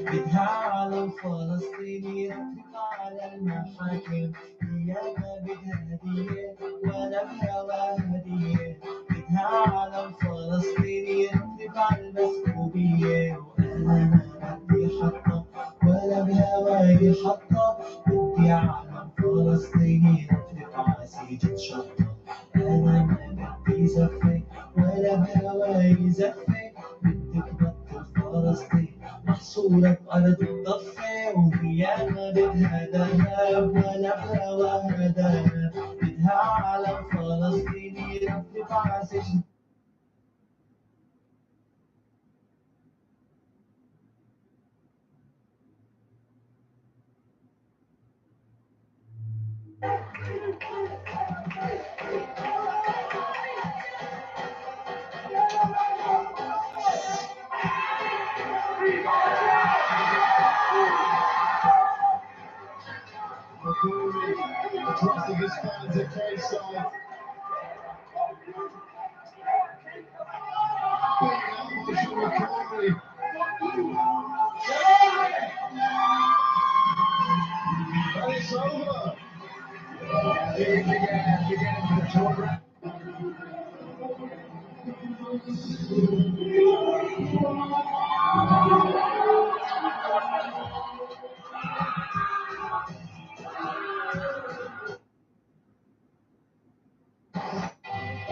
بدها على فلسطين يتفق على المحاكم، هي ما بدها هدية ولا بهوا هدية، بدها على فلسطين يتفق على المسكوبية، وأنا ما بدي حطة ولا بهواي حطة، بدي على فلسطين يتفق على سيجة شطة، أنا ما بدي زفة ولا بهواي زفة، بدك بطل فلسطين محصورة بأرض الضفة، وهي ما بدها ذهب ولا بهواها ذهب، بدها علم فلسطيني يرفرف سجن. Crossing his fans at Kayside. And it's over.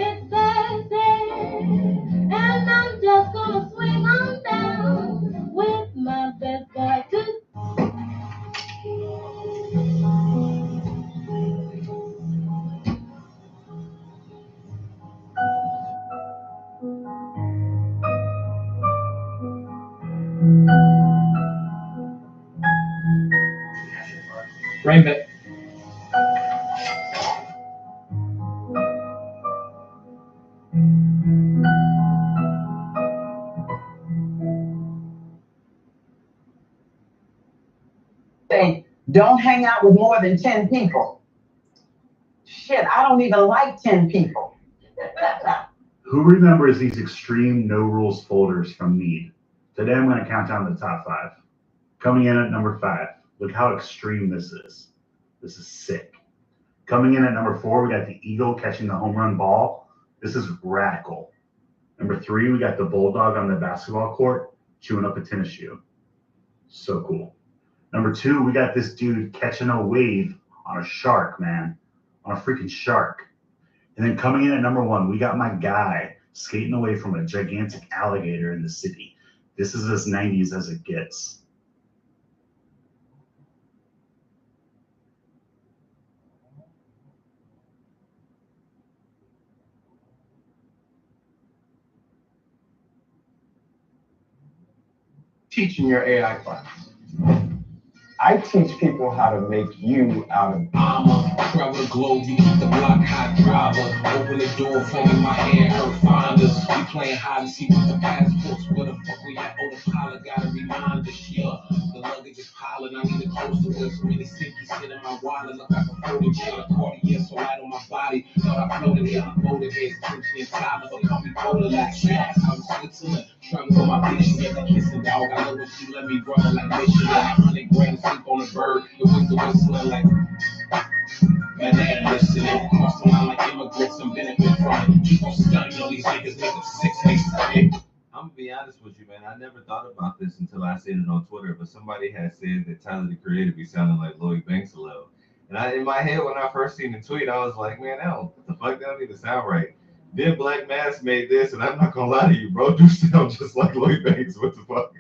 It's Thursday, and I'm just gonna swing on down with my best boy too. Rainbow. Don't hang out with more than 10 people. Shit, I don't even like 10 people. Who remembers these extreme no rules folders from Mead? Today I'm going to count down the top 5. Coming in at number 5, look how extreme this is. This is sick. Coming in at number 4, we got the Eagle catching the home run ball. This is radical. Number 3, we got the Bulldog on the basketball court chewing up a tennis shoe. So cool. Number 2, we got this dude catching a wave on a shark, man. On a freaking shark. And then coming in at number 1, we got my guy skating away from a gigantic alligator in the city. This is as 90s as it gets. Teaching your AI class. I teach people how to make you out of travel the globe, you keep the block hot driver. Open the door for me, my hand hurt finders. We playing hide and seek with the passports. Where the fuck we at? Oh, the pilot gotta remind us, yeah. The luggage is piling, I need a coaster with so many stickies sit in my wallet. Look like a folding chair, a Cartier so light on my body. Thought I floated here, I'm loaded heads, tension and time. But call me polar like snacks. I'm Switzerland, travel for my bitch, get the kissing dog. I know when she let me run like mission. 100 grand sleep on a bird, the window whistling like. Man, they ain't listening. Cross the line like immigrants and benefit from it. Keep on stunning all these niggas, make them 6 faces. I'm gonna be honest with you, man. I never thought about this until I seen it on Twitter. But somebody had said that Tyler the Creator be sounding like Lloyd Banks a little. And in my head, when I first seen the tweet, I was like, man, what the fuck? That don't even sound right. Then Black Mass made this, and I'm not gonna lie to you, bro. Do sound just like Lloyd Banks. What the fuck?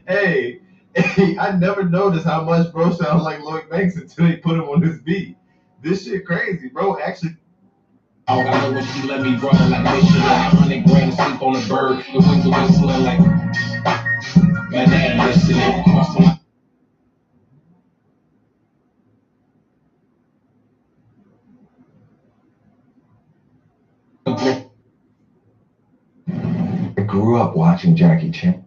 Hey, I never noticed how much bro sounds like Lloyd Banks until he put him on this beat. This shit crazy, bro. Actually. Oh, I know when she let me run like mission. 100 grand sleep on a bird. The window whistling like. Man, they ain't listening. Cross the line. I grew up watching Jackie Chan.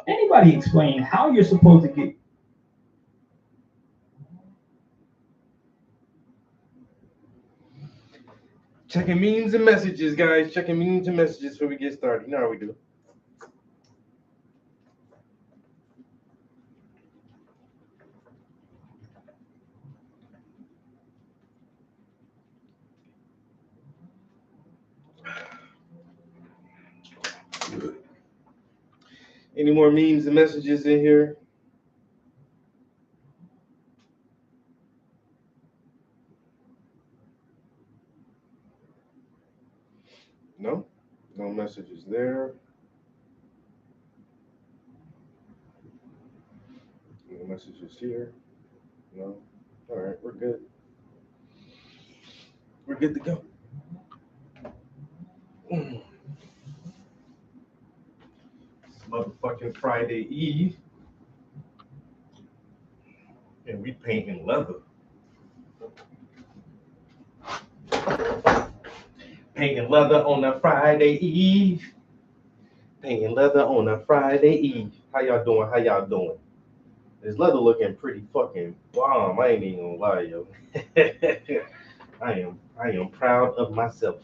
Anybody explain how you're supposed to get Checking memes and messages, guys. Checking memes and messages before we get started. You know how we do. Any more memes and messages in here? No? No messages there. No messages here. No. All right, we're good. We're good to go. It's motherfucking Friday Eve. And we painting leather. Painting leather on a Friday Eve. Painting leather on a Friday Eve. How y'all doing? How y'all doing? This leather looking pretty fucking bomb. I ain't even gonna lie, yo. I am proud of myself.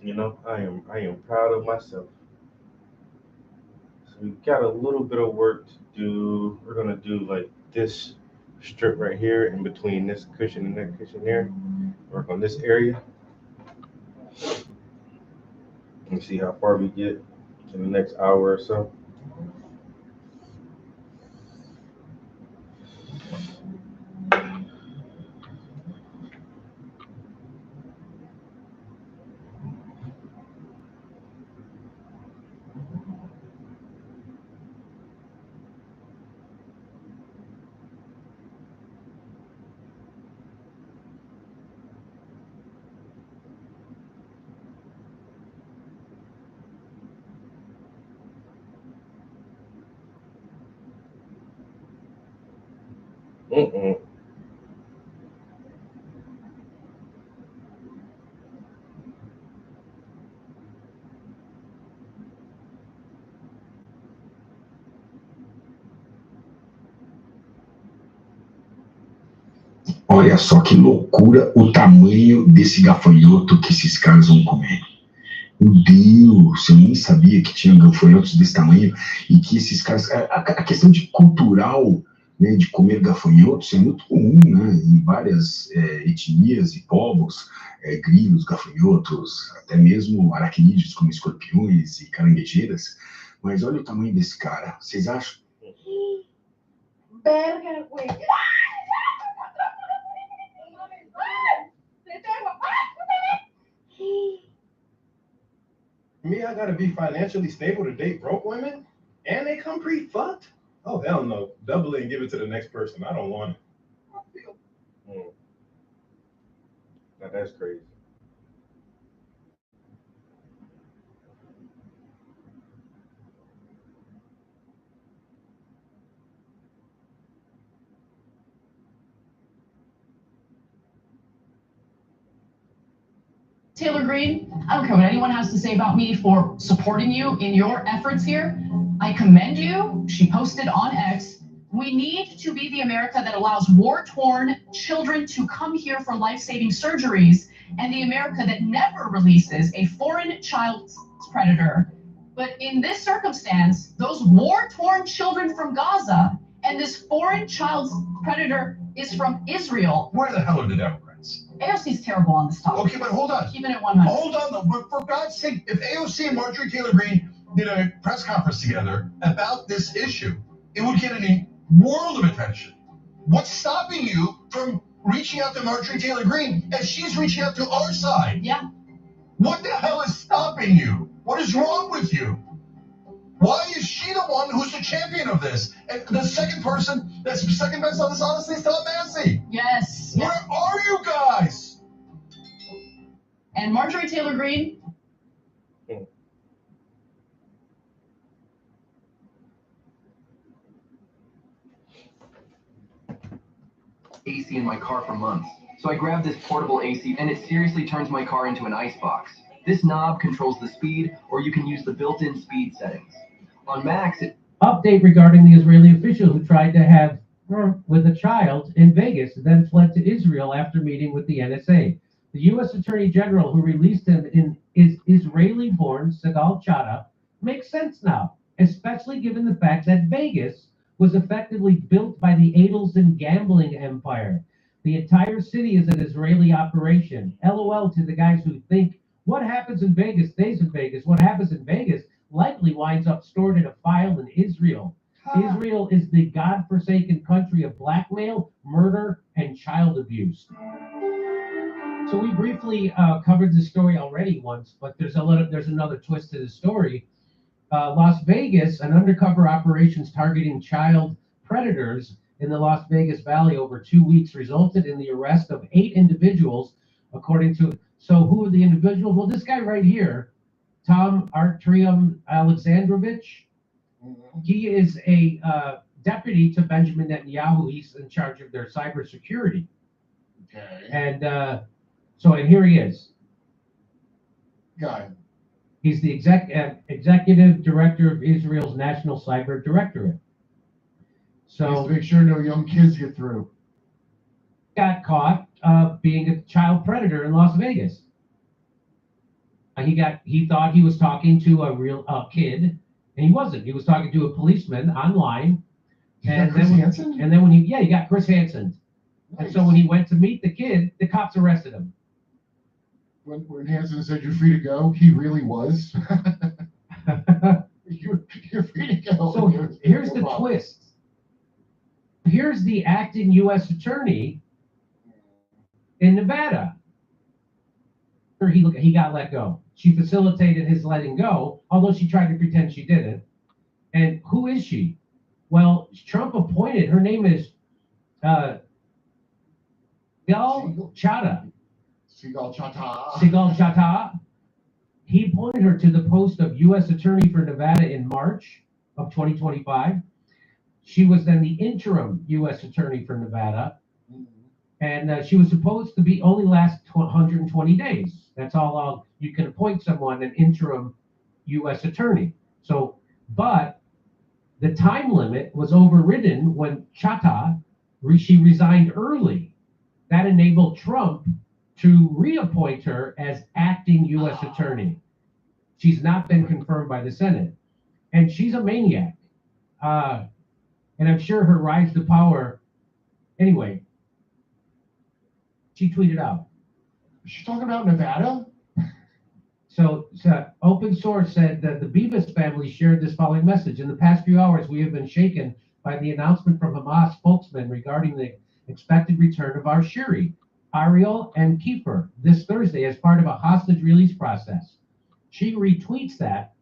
You know, I am proud of myself. So we got a little bit of work to do. We're gonna do like this strip right here in between this cushion and that cushion there. Work on this area. And see how far we get in the next hour or so. Olha só que loucura o tamanho desse gafanhoto que esses caras vão comer. Meu Deus, eu nem sabia que tinha gafanhotos desse tamanho e que esses caras... A questão de cultural, né, de comer gafanhotos é muito comum, né, em várias etnias e povos, grilos, gafanhotos, até mesmo aracnídeos como escorpiões e caranguejeiras. Mas olha o tamanho desse cara, vocês acham? Verga, güey. Me, I gotta be financially stable to date broke women? And they come pre-fucked? Oh, hell no. Double it and give it to the next person. I don't want it. Now that's crazy. Taylor Green, I don't care what anyone has to say about me for supporting you in your efforts here. I commend you. She posted on X, we need to be the America that allows war-torn children to come here for life-saving surgeries, and the America that never releases a foreign child predator. But in this circumstance, those war-torn children from Gaza and this foreign child predator is from Israel. Where the hell are the Democrats? AOC is terrible on this topic. Okay, but hold on. Keeping it 100. Hold on, though. But for God's sake, if AOC and Marjorie Taylor Greene did a press conference together about this issue, it would get a world of attention. What's stopping you from reaching out to Marjorie Taylor Greene as she's reaching out to our side? Yeah. What the hell is stopping you? What is wrong with you? Why is she the one who's the champion of this? And the second person that's second best on this, honestly, is Tom Massey. Yes. Where are you guys? And Marjorie Taylor Greene. AC in my car for months. So I grabbed this portable AC and it seriously turns my car into an icebox. This knob controls the speed, or you can use the built-in speed settings. On Max, it... Update regarding the Israeli official who tried to have her with a child in Vegas and then fled to Israel after meeting with the NSA. The U.S. Attorney General who released him is Israeli-born Segal Chada makes sense now, especially given the fact that Vegas was effectively built by the Adelson gambling empire. The entire city is an Israeli operation. LOL to the guys who think what happens in Vegas stays in Vegas. What happens in Vegas likely winds up stored in a file in Israel. Israel is the godforsaken country of blackmail, murder, and child abuse. So we briefly covered the story already once, but there's another twist to the story. Las Vegas, an undercover operations targeting child predators in the Las Vegas Valley over 2 weeks resulted in the arrest of 8 individuals, according to. So who are the individuals? Well, this guy right here, Tom Artyom Alexandrovich, he is a deputy to Benjamin Netanyahu. He's in charge of their cybersecurity. Okay. And and here he is. Got it. He's the executive director of Israel's National Cyber Directorate. So Just make sure no young kids get through. got caught being a child predator in Las Vegas. He thought he was talking to a real kid, and he wasn't. He was talking to a policeman online. And Chris then, Hansen? and then when he got Chris Hansen. Nice. And so when he went to meet the kid, the cops arrested him. When Hansen said you're free to go, he really was. you're free to go. So here's the twist. Here's the acting U.S. attorney in Nevada. He got let go. She facilitated his letting go, although she tried to pretend she didn't. And who is she? Well, Trump appointed, her name is Sigal Chattah. Sigal Chattah. Sigal Chattah. He appointed her to the post of U.S. Attorney for Nevada in March of 2025. She was then the interim U.S. Attorney for Nevada. And she was supposed to be only last 120 days. That's all you can appoint someone, an interim U.S. attorney. So, but the time limit was overridden when Chattah, she resigned early. That enabled Trump to reappoint her as acting U.S. attorney. She's not been confirmed by the Senate. And she's a maniac. And I'm sure her rise to power, anyway, she tweeted out. Is she talking about Nevada? So Open Source said that the Beavis family shared this following message. In the past few hours, we have been shaken by the announcement from Hamas spokesman regarding the expected return of our Shiri, Ariel, and Kiefer this Thursday as part of a hostage release process. She retweets that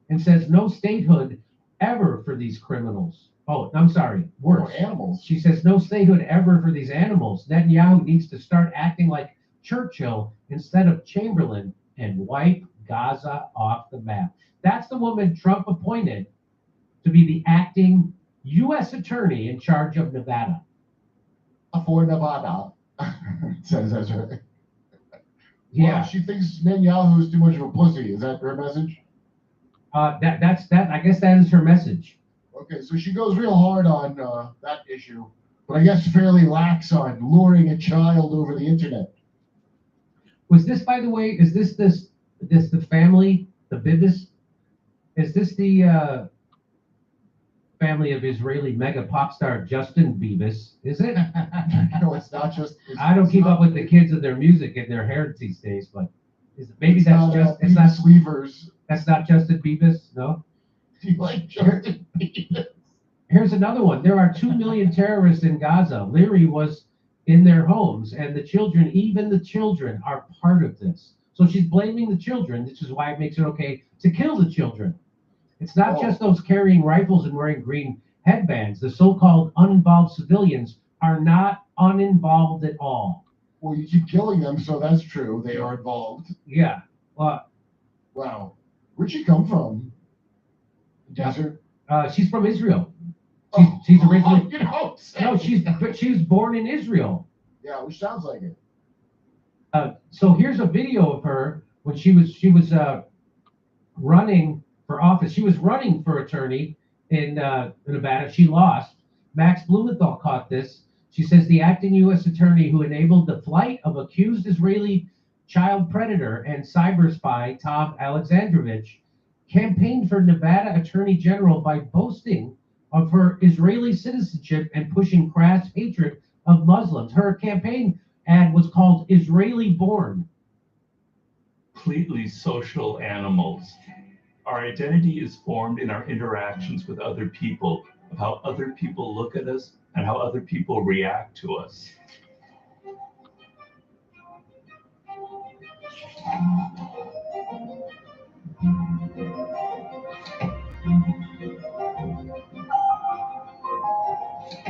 and says no statehood ever for these criminals. Oh, I'm sorry, worse. Oh, animals. She says no statehood ever for these animals. Netanyahu needs to start acting like Churchill instead of Chamberlain and wipe Gaza off the map. That's the woman Trump appointed to be the acting U.S. attorney in charge of Nevada. For Nevada, says Ezra. Yeah. Well, she thinks Netanyahu is too much of a pussy. Is that her message? That's I guess that is her message. Okay, so she goes real hard on that issue, but I guess fairly lax on luring a child over the internet. Was this, by the way, is this the family, the Bibis? Is this the family of Israeli mega pop star Justin Bieber? Is it? No, it's not just. I don't keep up with the kids and their music and their hair these days, but maybe that's not, just it's not Weavers. That's not Justin Bieber, no. Do you like Justin Bieber? Here's another one. There are 2 million terrorists in Gaza. Leary was in their homes, and the children, even the children, are part of this. So she's blaming the children, which is why it makes it okay to kill the children. It's not just those carrying rifles and wearing green headbands. The so-called uninvolved civilians are not uninvolved at all. Well, you keep killing them, so that's true. They are involved. Yeah. Wow. Where'd she come from? Desert? She's from Israel. Oh, she's originally. You know, no, she was born in Israel. Yeah, which sounds like it. So here's a video of her when she was running for office. She was running for attorney in Nevada. She lost. Max Blumenthal caught this. She says the acting U.S. attorney who enabled the flight of accused Israeli child predator and cyber spy Tom Alexandrovich campaigned for Nevada Attorney General by boasting of her Israeli citizenship and pushing crass hatred of Muslims. Her campaign ad was called Israeli Born. Completely social animals. Our identity is formed in our interactions with other people, of how other people look at us and how other people react to us.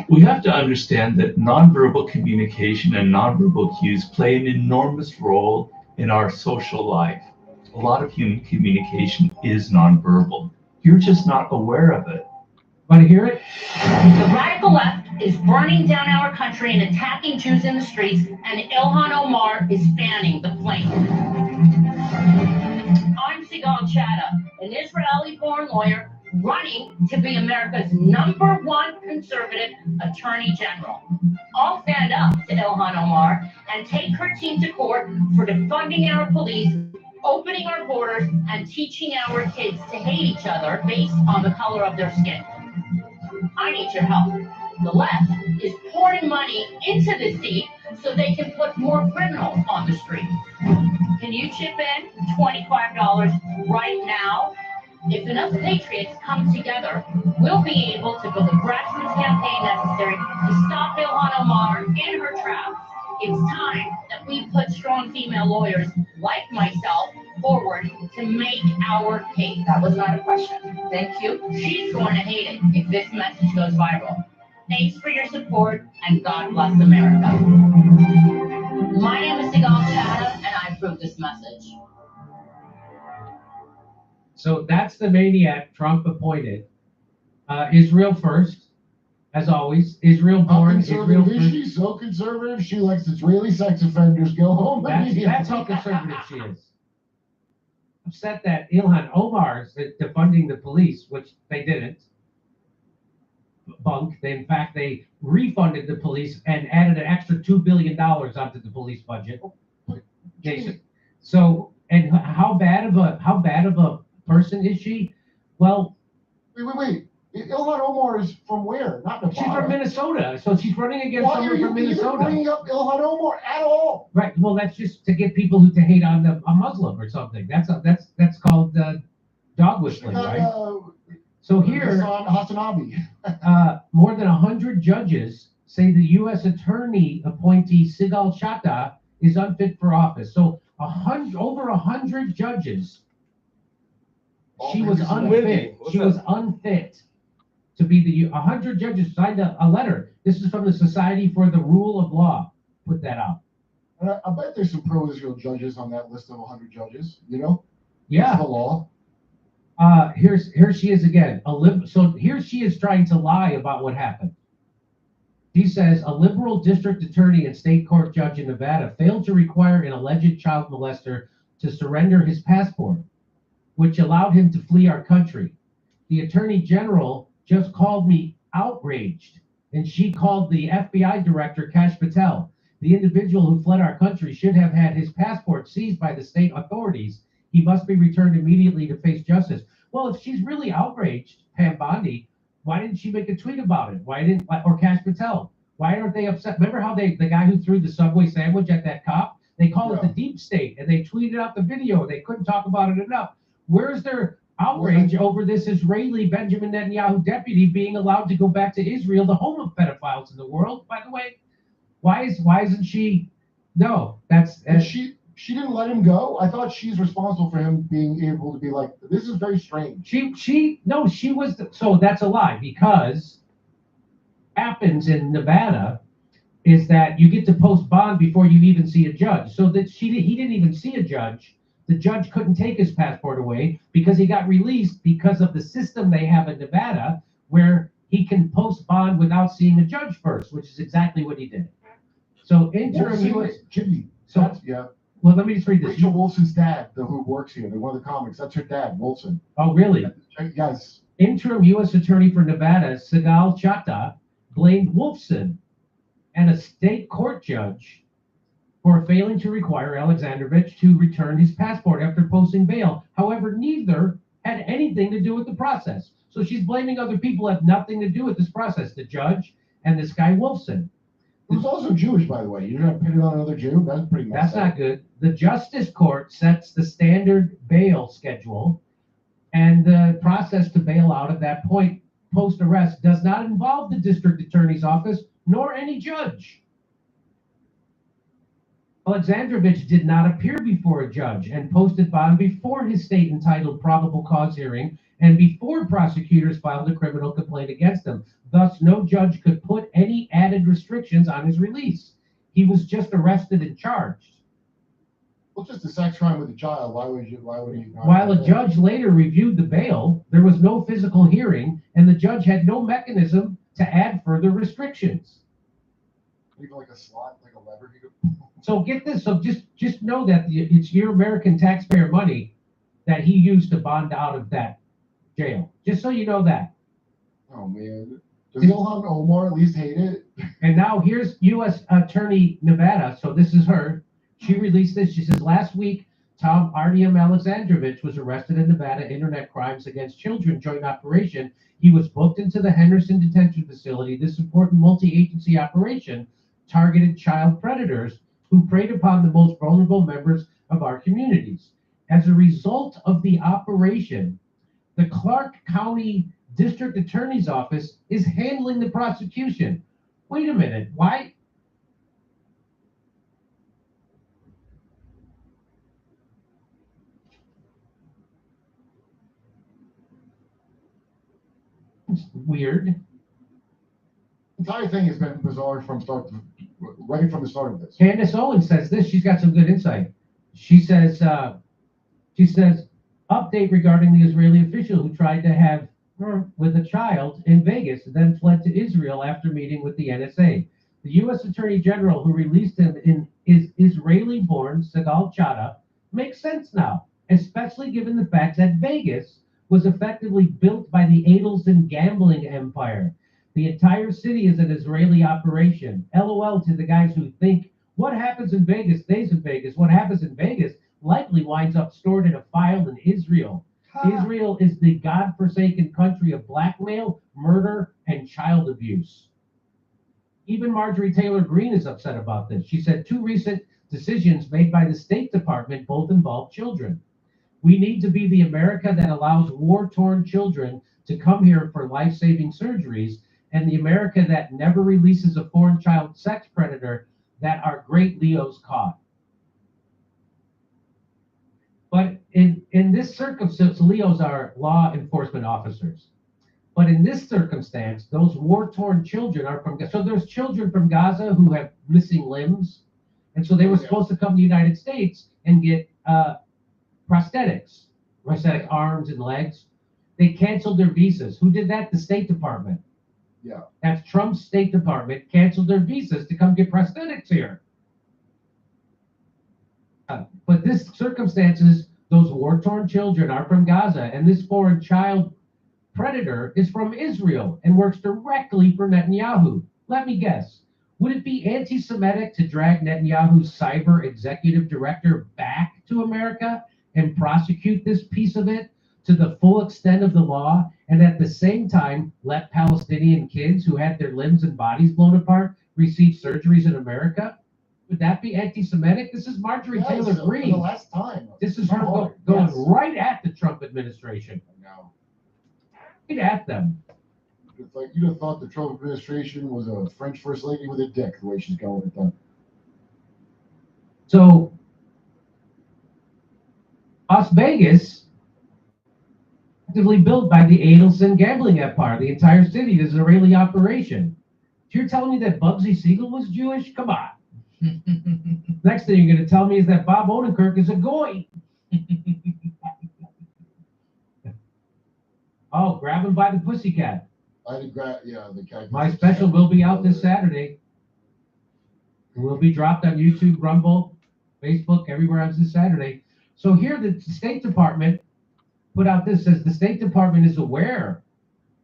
We have to understand that nonverbal communication and nonverbal cues play an enormous role in our social life. A lot of human communication is nonverbal. You're just not aware of it. Want to hear it? The radical left is burning down our country and attacking Jews in the streets, and Ilhan Omar is fanning the flame. I'm Sigal Chattah, an Israeli-born lawyer running to be America's #1 conservative attorney general. I'll stand up to Ilhan Omar and take her team to court for defunding our police, opening our borders, and teaching our kids to hate each other based on the color of their skin. I need your help. The left is pouring money into the seat so they can put more criminals on the street. Can you chip in $25 right now? If enough patriots come together, we'll be able to build a grassroots campaign necessary to stop Ilhan Omar in her tracks. It's time that we put strong female lawyers like myself forward to make our case. That was not a question. Thank you. She's going to hate it if this message goes viral. Thanks for your support, and God bless America. My name is Sigal Chattah, and I approve this message. So that's the maniac Trump appointed. Israel first, as always. Israel born, Israel Is first. she so conservative? She lets Israeli sex offenders go home. That's how conservative she is. Upset that Ilhan Omar is defunding the police, which they didn't. Bunk. In fact, they refunded the police and added an extra $2 billion onto the police budget. So, and how bad of a person is she? Well, Wait. Ilhan Omar is from where? Not Nevada. She's from Minnesota, so she's running against Why someone are you from even Minnesota. bringing up Ilhan Omar at all? Right. Well, that's just to get people who to hate on a Muslim or something. That's called dog whistling, right? So here, Hasanabi. more than 100 judges say the U.S. attorney appointee Sigal Chattah is unfit for office. So over 100 judges, she was unfit. She was unfit to be the 100 judges signed a letter. This is from the Society for the Rule of Law. Put that out. And I bet there's some pro-Israel judges on that list of 100 judges. You know? Yeah. That's the law. Here she is again. So here she is trying to lie about what happened. He says a liberal district attorney and state court judge in Nevada failed to require an alleged child molester to surrender his passport, which allowed him to flee our country. The attorney general just called me outraged, and she called the FBI director, Kash Patel. The individual who fled our country should have had his passport seized by the state authorities. He must be returned immediately to face justice. Well, if she's really outraged, Pam Bondi, why didn't she make a tweet about it? Or Kash Patel? Why aren't they upset? Remember how the guy who threw the Subway sandwich at that cop? They called it the deep state, and they tweeted out the video. They couldn't talk about it enough. Where's their outrage over this Israeli Benjamin Netanyahu deputy being allowed to go back to Israel, the home of pedophiles in the world? By the way, why isn't she? No, And she didn't let him go. I thought she's responsible for him being able to be like, this is very strange. She was. So that's a lie, because happens in Nevada is that you get to post bond before you even see a judge. So that he didn't even see a judge. The judge couldn't take his passport away because he got released because of the system they have in Nevada, where he can post bond without seeing a judge first, which is exactly what he did. So interim U.S. Jimmy. So yeah. Well, let me just read this. Rachel Wilson's dad, who works here, one of the comics, that's her dad, Wilson. Oh, really? Yes. Interim U.S. Attorney for Nevada, Sigal Chattah, blamed Wolfson and a state court judge for failing to require Alexandrovich to return his passport after posting bail. However, neither had anything to do with the process. So she's blaming other people who have nothing to do with this process, the judge and this guy Wolfson. Who's also Jewish, by the way. You're going to pin it on another Jew? That's pretty messed That's not good. The Justice Court sets the standard bail schedule, And the process to bail out at that point, post-arrest, does not involve the district attorney's office nor any judge. Alexandrovich did not appear before a judge and posted bond before his state-entitled probable cause hearing and before prosecutors filed a criminal complaint against him. Thus, no judge could put any added restrictions on his release. He was just arrested and charged. Well, just a sex crime with a child. Why would he? While a judge later reviewed the bail, there was no physical hearing, and the judge had no mechanism to add further restrictions. Even like a slot, like a lever. So get this. So just know that it's your American taxpayer money that he used to bond out of that jail. Just so you know that. Oh man, does Ilhan Omar at least hate it? And now here's U.S. Attorney Nevada. So this is her. She released this. She says, last week, Tom Artyom Alexandrovich was arrested in Nevada Internet Crimes Against Children joint operation. He was booked into the Henderson Detention Facility. This important multi-agency operation targeted child predators who preyed upon the most vulnerable members of our communities. As a result of the operation, the Clark County District Attorney's Office is handling the prosecution. Wait a minute, why? It's weird. The entire thing has been bizarre right from the start of this. Candace Owens says this. She's got some good insight. She says, update regarding the Israeli official who tried to have her with a child in Vegas and then fled to Israel after meeting with the NSA. The U.S. Attorney General who released him is Israeli-born Segal Chada makes sense now, especially given the fact that Vegas was effectively built by the Adelson gambling empire. The entire city is an Israeli operation. LOL to the guys who think what happens in Vegas stays in Vegas. What happens in Vegas likely winds up stored in a file in Israel. Israel is the godforsaken country of blackmail, murder, and child abuse. Even Marjorie Taylor Greene is upset about this. She said 2 recent decisions made by the State Department both involve children. We need to be the America that allows war-torn children to come here for life-saving surgeries, and the America that never releases a foreign child sex predator that our great Leos caught. But in this circumstance, Leos are law enforcement officers. But in this circumstance, those war-torn children are from, so there's children from Gaza who have missing limbs. And so they were supposed to come to the United States and get prosthetic arms and legs. They canceled their visas. Who did that? The State Department. Yeah. That's Trump's State Department canceled their visas to come get prosthetics here. But this circumstances, those war-torn children are from Gaza, and this foreign child predator is from Israel and works directly for Netanyahu. Let me guess. Would it be anti-Semitic to drag Netanyahu's cyber executive director back to America and prosecute this piece of it to the full extent of the law, and at the same time let Palestinian kids who had their limbs and bodies blown apart receive surgeries in America? Would that be anti-Semitic? This is Marjorie Taylor Greene. The last time. This is her going right at the Trump administration. No. Right at them. It's like you'd have thought the Trump administration was a French first lady with a dick, the way she's going with them. So, Las Vegas, actively built by the Adelson gambling empire. The entire city is an Israeli operation. So you're telling me that Bugsy Siegel was Jewish? Come on. Next thing you're going to tell me is that Bob Odenkirk is a goy. Oh, grab him by the pussycat. I did grab, yeah, the cat. My special will be out this Saturday. It will be dropped on YouTube, Rumble, Facebook, everywhere else this Saturday. So here the State Department put out this, says the State Department is aware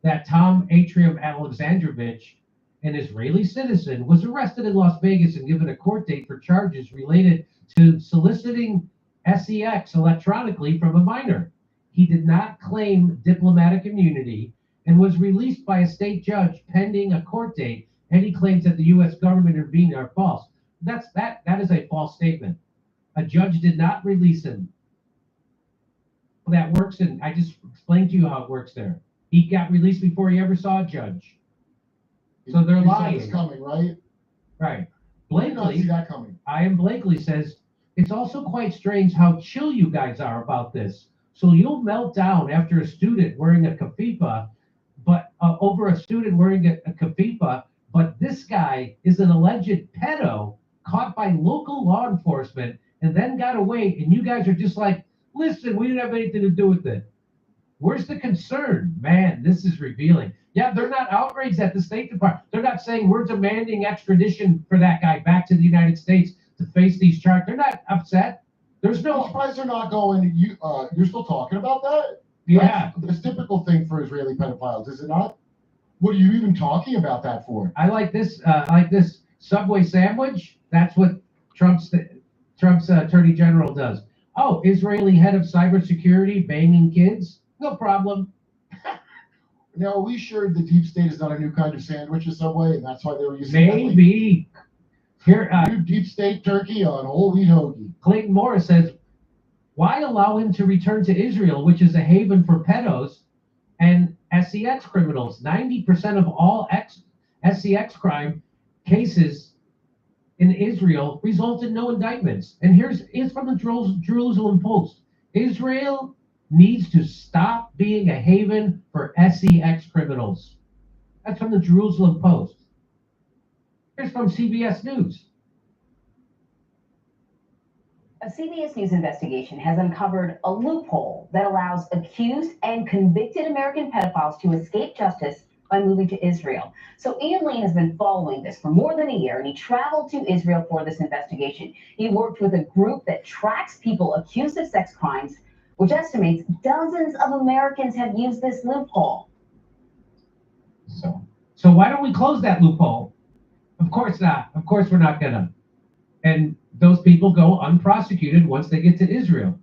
that Tom Artyom Alexandrovich, an Israeli citizen, was arrested in Las Vegas and given a court date for charges related to soliciting sex electronically from a minor. He did not claim diplomatic immunity and was released by a state judge pending a court date. Any claims that the U.S. government intervened are false. That is a false statement. A judge did not release him. that works, and I just explained to you how it works there. He got released before he ever saw a judge. So they're You said lying. it's coming, right? Right. I did not see Blakely, that coming. Ian Blakely says, it's also quite strange how chill you guys are about this. So you'll melt down after a student wearing a kefipah, but over a student wearing a kefipah, but this guy is an alleged pedo caught by local law enforcement and then got away, and you guys are just like, listen, we didn't have anything to do with it. Where's the concern? Man, this is revealing. Yeah, they're not outraged at the State Department. They're not saying we're demanding extradition for that guy back to the United States to face these charges. They're not upset. There's I'm no. surprised they're not going. You're still talking about that? Yeah. That's a typical thing for Israeli pedophiles, is it not? What are you even talking about that for? I like this. Subway sandwich. That's what Trump's Attorney General does. Oh, Israeli head of cybersecurity banging kids? No problem. Now, are we sure the deep state is not a new kind of sandwich at Subway, and that's why they were using Maybe. Here, new deep state turkey on whole wheat hoagie. Clayton Morris says, why allow him to return to Israel, which is a haven for pedos and SCX criminals? 90% of all SCX crime cases in Israel result in no indictments. And here's from the Jerusalem Post. Israel needs to stop being a haven for SCX criminals. That's from the Jerusalem Post. Here's from CBS News. A CBS News investigation has uncovered a loophole that allows accused and convicted American pedophiles to escape justice by moving to Israel. So Ian Lane has been following this for more than a year, and he traveled to Israel for this investigation. He worked with a group that tracks people accused of sex crimes, which estimates dozens of Americans have used this loophole. So why don't we close that loophole? Of course not. Of course we're not gonna. And those people go unprosecuted once they get to Israel.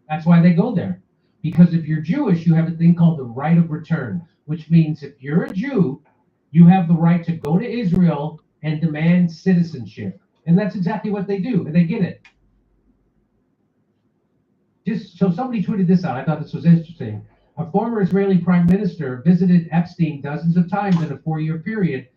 That's why they go there. Because if you're Jewish, you have a thing called the right of return, which means if you're a Jew, you have the right to go to Israel and demand citizenship. And that's exactly what they do, and they get it. Just so somebody tweeted this out, I thought this was interesting. A former Israeli prime minister visited Epstein dozens of times in a 4-year period,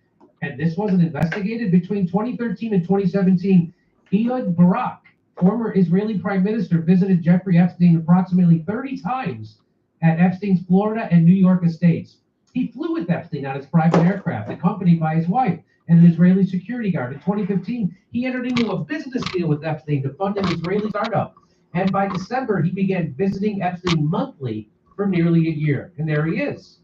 and this wasn't investigated. Between 2013 and 2017, Ehud Barak, former Israeli prime minister, visited Jeffrey Epstein approximately 30 times at Epstein's Florida and New York estates. He flew with Epstein on his private aircraft, accompanied by his wife and an Israeli security guard. In 2015, he entered into a business deal with Epstein to fund an Israeli startup. And by December, he began visiting Epstein monthly for nearly a year. And there he is.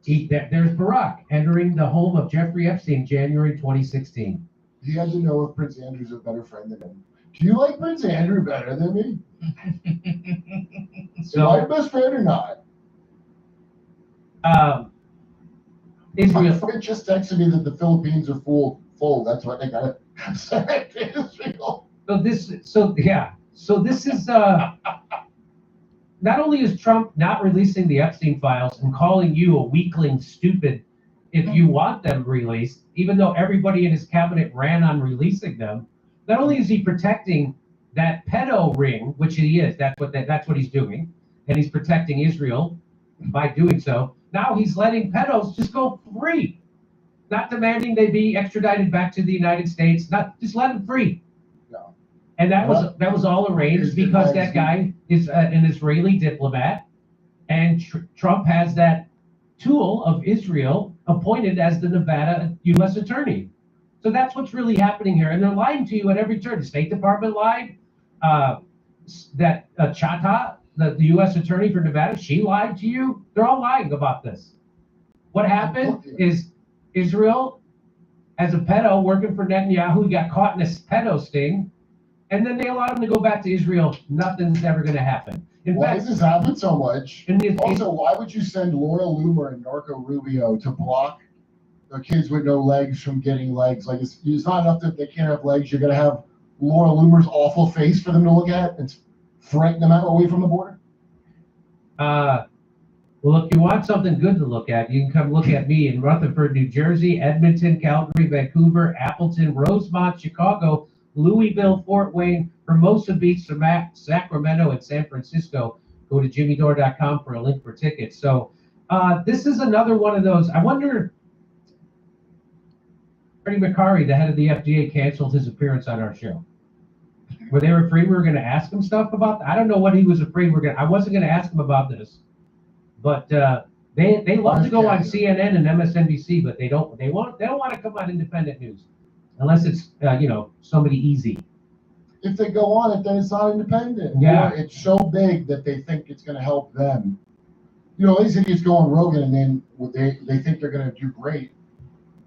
There's Barak entering the home of Jeffrey Epstein, January 2016. He had to know if Prince Andrew's a better friend than him. Do you like Prince Andrew better than me? So, Am I best friend or not? Israel. My friend just texted me that the Philippines are full. That's why they got to send it to Israel. So this is not only is Trump not releasing the Epstein files and calling you a weakling stupid if you want them released, even though everybody in his cabinet ran on releasing them, not only is he protecting that pedo ring, which he is, that's what he's doing, and he's protecting Israel by doing so. Now he's letting pedos just go free, not demanding they be extradited back to the United States, just let them free. And that was all arranged because that guy is an Israeli diplomat, and Trump has that tool of Israel appointed as the Nevada U.S. attorney. So that's what's really happening here, and they're lying to you at every turn. The State Department lied. That Chata, the U.S. attorney for Nevada, she lied to you. They're all lying about this. What happened is Israel, as a pedo working for Netanyahu, he got caught in this pedo sting. And then they allowed him to go back to Israel. Nothing's ever going to happen. Why does this happen so much? Also, why would you send Laura Loomer and Marco Rubio to block the kids with no legs from getting legs? Like, it's not enough that they can't have legs. You're going to have Laura Loomer's awful face for them to look at and frighten them out away from the border? Well, if you want something good to look at, you can come look at me in Rutherford, New Jersey, Edmonton, Calgary, Vancouver, Appleton, Rosemont, Chicago, Louisville, Fort Wayne, Hermosa Beach, Sacramento, and San Francisco. Go to jimmydore.com for a link for tickets. So this is another one of those. I wonder, Freddie Macari, the head of the FDA, canceled his appearance on our show. Were they afraid we were going to ask him stuff about that? I don't know what he was afraid we're going to. I wasn't going to ask him about this. But they love to go on CNN and MSNBC, but they don't want to come on independent news unless it's somebody easy. If they go on it, then it's not independent. Yeah. Or it's so big that they think it's going to help them. These idiots go on Rogan and then they think they're going to do great.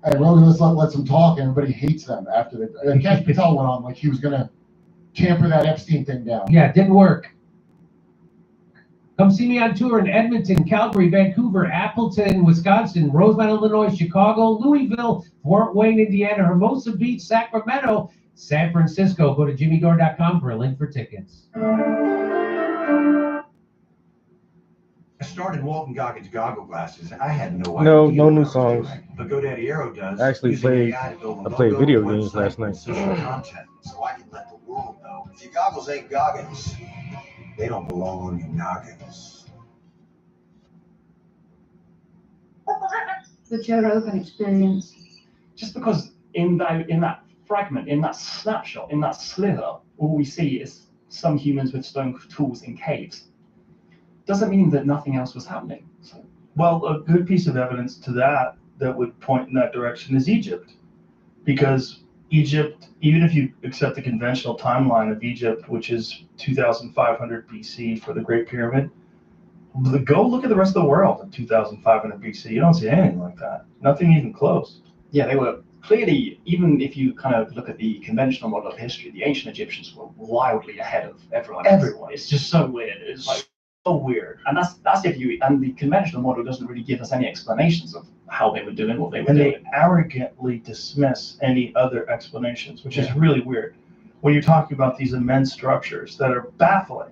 Hey, Rogan lets them talk, and everybody hates them after that. Cash Patel went on like he was going to tamper that Epstein thing down. Yeah, it didn't work. Come see me on tour in Edmonton, Calgary, Vancouver, Appleton, Wisconsin, Rosemont, Illinois, Chicago, Louisville, Fort Wayne, Indiana, Hermosa Beach, Sacramento, San Francisco. Go to jimmydore.com for a link for tickets. I started Walton Goggins goggle glasses, and I had no idea. No what I new was songs. doing. But GoDaddy Aero does. I actually using played. AI to build a I played logo, video games website, last night. and social content, so I can let the world know if your goggles ain't Goggins, they don't belong on your noggins. The Joe Rogan Experience. Just because in that fragment, in that snapshot, in that slither, all we see is some humans with stone tools in caves, doesn't mean that nothing else was happening. So, well, a good piece of evidence to that would point in that direction is Egypt. Because Egypt, even if you accept the conventional timeline of Egypt, which is 2,500 BC for the Great Pyramid, go look at the rest of the world in 2,500 BC. You don't see anything like that. Nothing even close. Yeah, they were clearly, even if you kind of look at the conventional model of history, the ancient Egyptians were wildly ahead of everyone. It's just so weird. It's like so weird. And that's if you, and the conventional model doesn't really give us any explanations of how they were doing what they were doing. They arrogantly dismiss any other explanations, which is really weird. When you're talking about these immense structures that are baffling,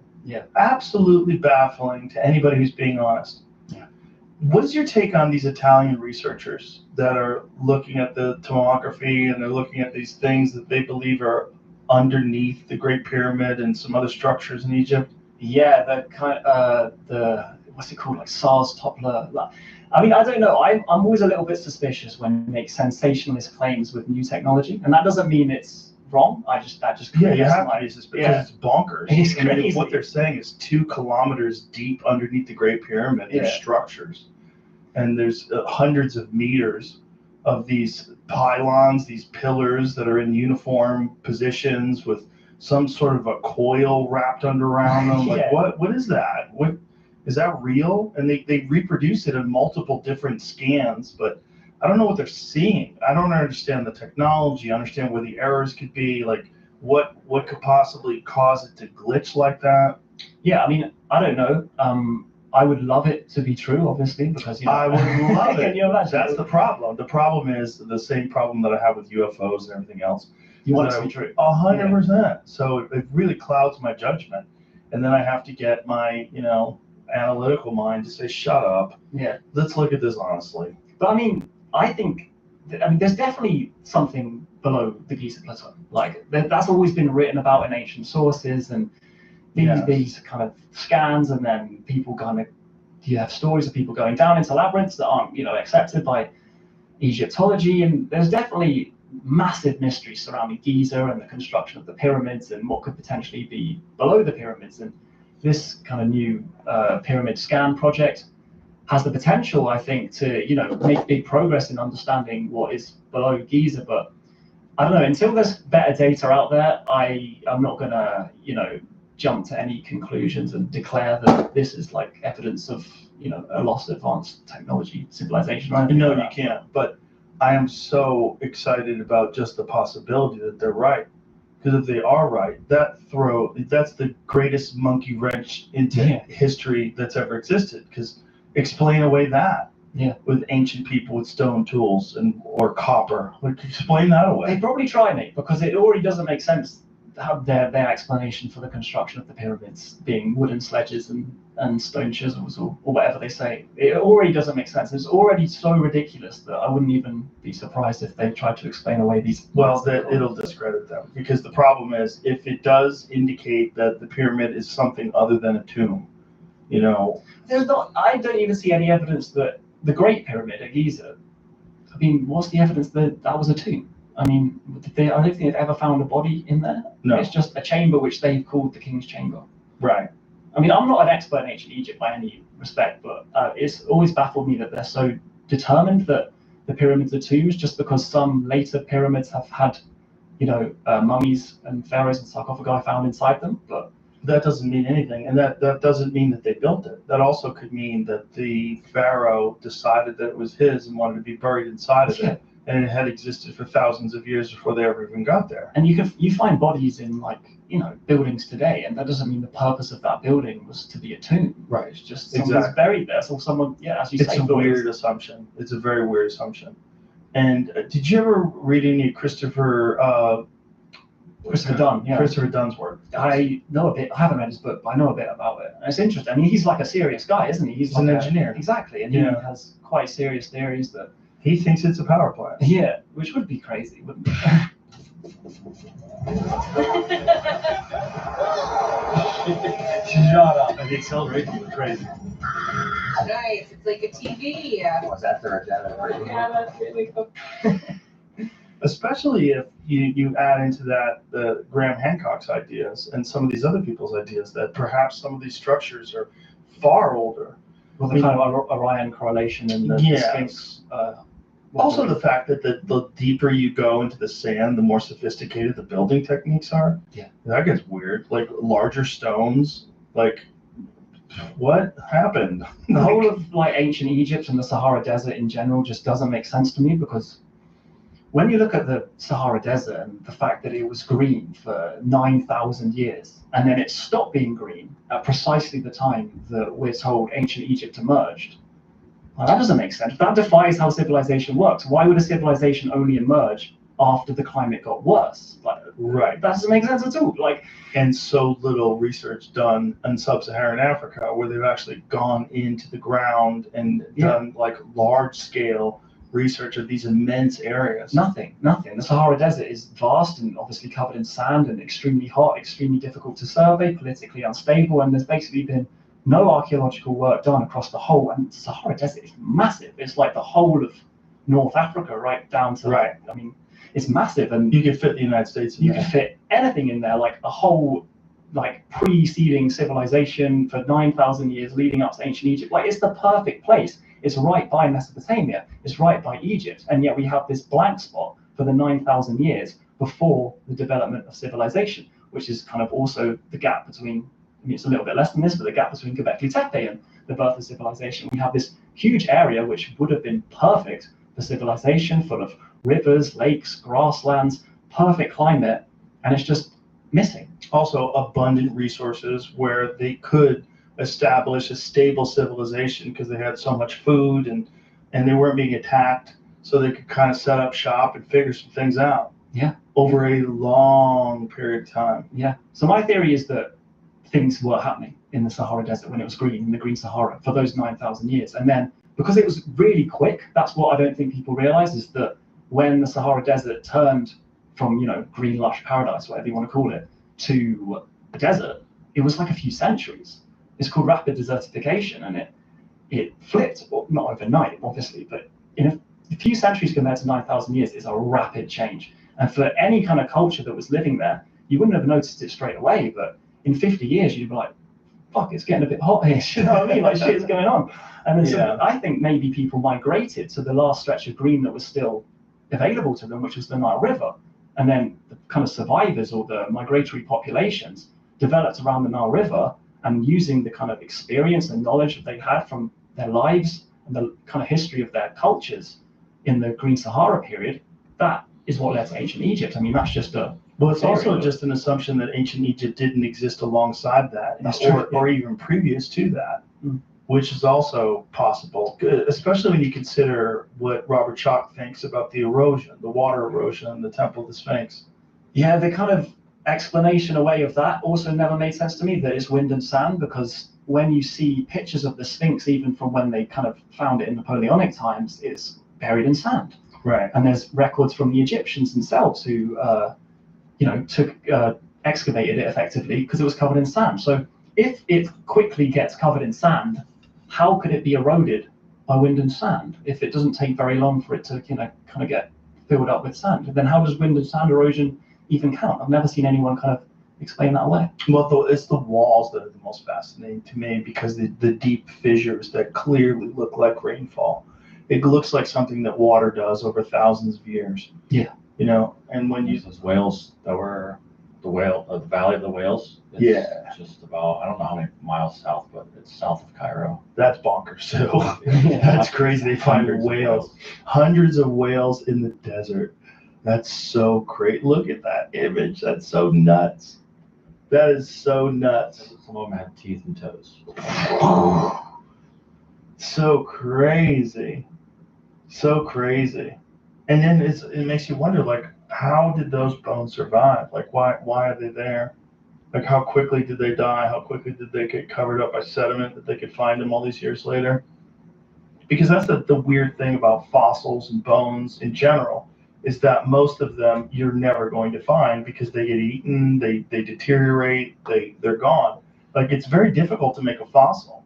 absolutely baffling to anybody who's being honest. What is your take on these Italian researchers that are looking at the tomography and they're looking at these things that they believe are underneath the Great Pyramid and some other structures in Egypt? Yeah, the what's it called, like SARS-Toppler. I mean, I don't know. I'm always a little bit suspicious when you make sensationalist claims with new technology, and that doesn't mean it's wrong. That just you have to be suspicious because it's bonkers. It's I mean, crazy. what they're saying is 2 kilometers deep underneath the Great Pyramid. There's structures, and there's hundreds of meters of these pylons, these pillars that are in uniform positions with some sort of a coil wrapped around them. Like what is that? What is that real? And they reproduce it in multiple different scans, but I don't know what they're seeing. I don't understand the technology, understand where the errors could be, like what could possibly cause it to glitch like that. Yeah, I mean, I don't know. I would love it to be true, obviously, because I would love it. Can you imagine? That's the problem. The problem is the same problem that I have with UFOs and everything else. You want it to be true. 100%. So it really clouds my judgment, and then I have to get my analytical mind to say, shut up. Yeah. Let's look at this honestly. But I mean, I think there's definitely something below the Giza Plateau. Like that's always been written about in ancient sources, and these kind of scans, and then people you have stories of people going down into labyrinths that aren't accepted by Egyptology, and there's definitely massive mysteries surrounding Giza and the construction of the pyramids and what could potentially be below the pyramids. And this kind of new pyramid scan project has the potential, I think, to make big progress in understanding what is below Giza. But I don't know, until there's better data out there, I'm not gonna jump to any conclusions and declare that this is like evidence of a lost advanced technology civilization. No, you can't. But I am so excited about just the possibility that they're right. Because if they are right, that's the greatest monkey wrench into history that's ever existed. Because explain away that with ancient people with stone tools or copper. Like, explain that away. They probably try, mate, because it already doesn't make sense have their explanation for the construction of the pyramids being wooden sledges and stone chisels or whatever they say. It already doesn't make sense. It's already so ridiculous that I wouldn't even be surprised if they tried to explain away these. Well, that it'll discredit them, because the problem is if it does indicate that the pyramid is something other than a tomb, you know. There's not. I don't even see any evidence that the Great Pyramid at Giza. I mean, what's the evidence that that was a tomb? I mean, I don't think they've ever found a body in there. No. It's just a chamber which they've called the King's Chamber. Right. I mean, I'm not an expert in ancient Egypt by any respect, but it's always baffled me that they're so determined that the pyramids are tombs just because some later pyramids have had, you know, mummies and pharaohs and sarcophagi found inside them. But that doesn't mean anything, and that doesn't mean that they built it. That also could mean that the pharaoh decided that it was his and wanted to be buried inside of it, and it had existed for thousands of years before they ever even got there. And you find bodies in, like, you know, buildings today, and that doesn't mean the purpose of that building was to be a tomb. Right. It's just someone's buried there, so someone, yeah, as you say, It's a weird assumption. It's a very weird assumption. And did you ever read any Christopher Dunn? Yeah. Christopher Dunn's work? I know a bit. I haven't read his book, but I know a bit about it. And it's interesting. I mean, he's like a serious guy, isn't he? He's an like engineer. Exactly, and Yeah. he has quite serious theories that. He thinks it's a power plant. Yeah, which would be crazy, wouldn't it? Shut up. And the acceleration was crazy. Nice. It's like a TV. Was that their agenda? Yeah, that's really cool. Especially if you add into that the Graham Hancock's ideas and some of these other people's ideas that perhaps some of these structures are far older. Well, the kind of Orion correlation and the Sphinx. Also, the fact that the deeper you go into the sand, the more sophisticated the building techniques are. Yeah. That gets weird. Like larger stones. Like, what happened? The whole of like ancient Egypt and the Sahara Desert in general just doesn't make sense to me, because when you look at the Sahara Desert and the fact that it was green for 9,000 years, and then it stopped being green at precisely the time that we're told ancient Egypt emerged, well, that doesn't make sense. That defies how civilization works. Why would a civilization only emerge after the climate got worse? Like, right. That doesn't make sense at all. Like, and so little research done in sub-Saharan Africa, where they've actually gone into the ground and done like large-scale research of these immense areas. Nothing. The Sahara Desert is vast and obviously covered in sand and extremely hot, extremely difficult to survey, politically unstable, and there's basically been no archaeological work done across the whole. And the Sahara Desert is massive. It's like the whole of North Africa, right down to I mean, it's massive, and you could fit the United States in you there. could fit anything in there, like a whole like preceding civilization for 9,000 years leading up to ancient Egypt. Like, it's the perfect place. It's right by Mesopotamia. It's right by Egypt, and yet we have this blank spot for the 9,000 years before the development of civilization, which is kind of also the gap between. I mean, it's a little bit less than this, but the gap between Göbekli Tepe and the birth of civilization. We have this huge area which would have been perfect for civilization, full of rivers, lakes, grasslands, perfect climate, and it's just missing. Also, abundant resources where they could establish a stable civilization because they had so much food and they weren't being attacked, so they could kind of set up shop and figure some things out. Yeah. Over a long period of time. Yeah. So my theory is that things were happening in the Sahara Desert when it was green, in the green Sahara, for those 9,000 years. And then, because it was really quick, that's what I don't think people realize, is that when the Sahara Desert turned from, you know, green lush paradise, whatever you want to call it, to a desert, it was like a few centuries. It's called rapid desertification, and it flipped, well, not overnight, obviously, but in a few centuries compared to 9,000 years is a rapid change. And for any kind of culture that was living there, you wouldn't have noticed it straight away, but in 50 years, you'd be like, fuck, it's getting a bit hot here. You know what I mean? Like, shit's going on. And then so I think maybe people migrated to the last stretch of green that was still available to them, which was the Nile River. And then the kind of survivors or the migratory populations developed around the Nile River, and using the kind of experience and knowledge that they had from their lives and the kind of history of their cultures in the Green Sahara period, that is what led to ancient Egypt. I mean, that's just a... Well, it's also just an assumption that ancient Egypt didn't exist alongside that, or even previous to that, which is also possible, especially when you consider what Robert Schoch thinks about the erosion, the water erosion in the Temple of the Sphinx. Yeah, they kind of explanation away of that also never made sense to me, that it's wind and sand, because when you see pictures of the Sphinx, even from when they kind of found it in Napoleonic times, it's buried in sand. Right. And there's records from the Egyptians themselves who, excavated it effectively because it was covered in sand. So if it quickly gets covered in sand, how could it be eroded by wind and sand if it doesn't take very long for it to, kind of get filled up with sand? Then how does wind and sand erosion even count? I've never seen anyone kind of explain that away. Well, it's the walls that are the most fascinating to me, because the deep fissures that clearly look like rainfall. It looks like something that water does over thousands of years. Yeah. And when you those whales that were the Valley of the Whales. It's just about, I don't know how many miles south, but it's south of Cairo. That's bonkers too. That's crazy. They find whales, hundreds of whales in the desert. That's so great. Look at that image. That's so nuts. That is so nuts. Some of them had teeth and toes. So crazy. So crazy. And then it makes you wonder, like, how did those bones survive? Like, why are they there? Like, how quickly did they die? How quickly did they get covered up by sediment that they could find them all these years later? Because that's the weird thing about fossils and bones in general, is that most of them you're never going to find because they get eaten, they deteriorate, they're gone. Like, it's very difficult to make a fossil.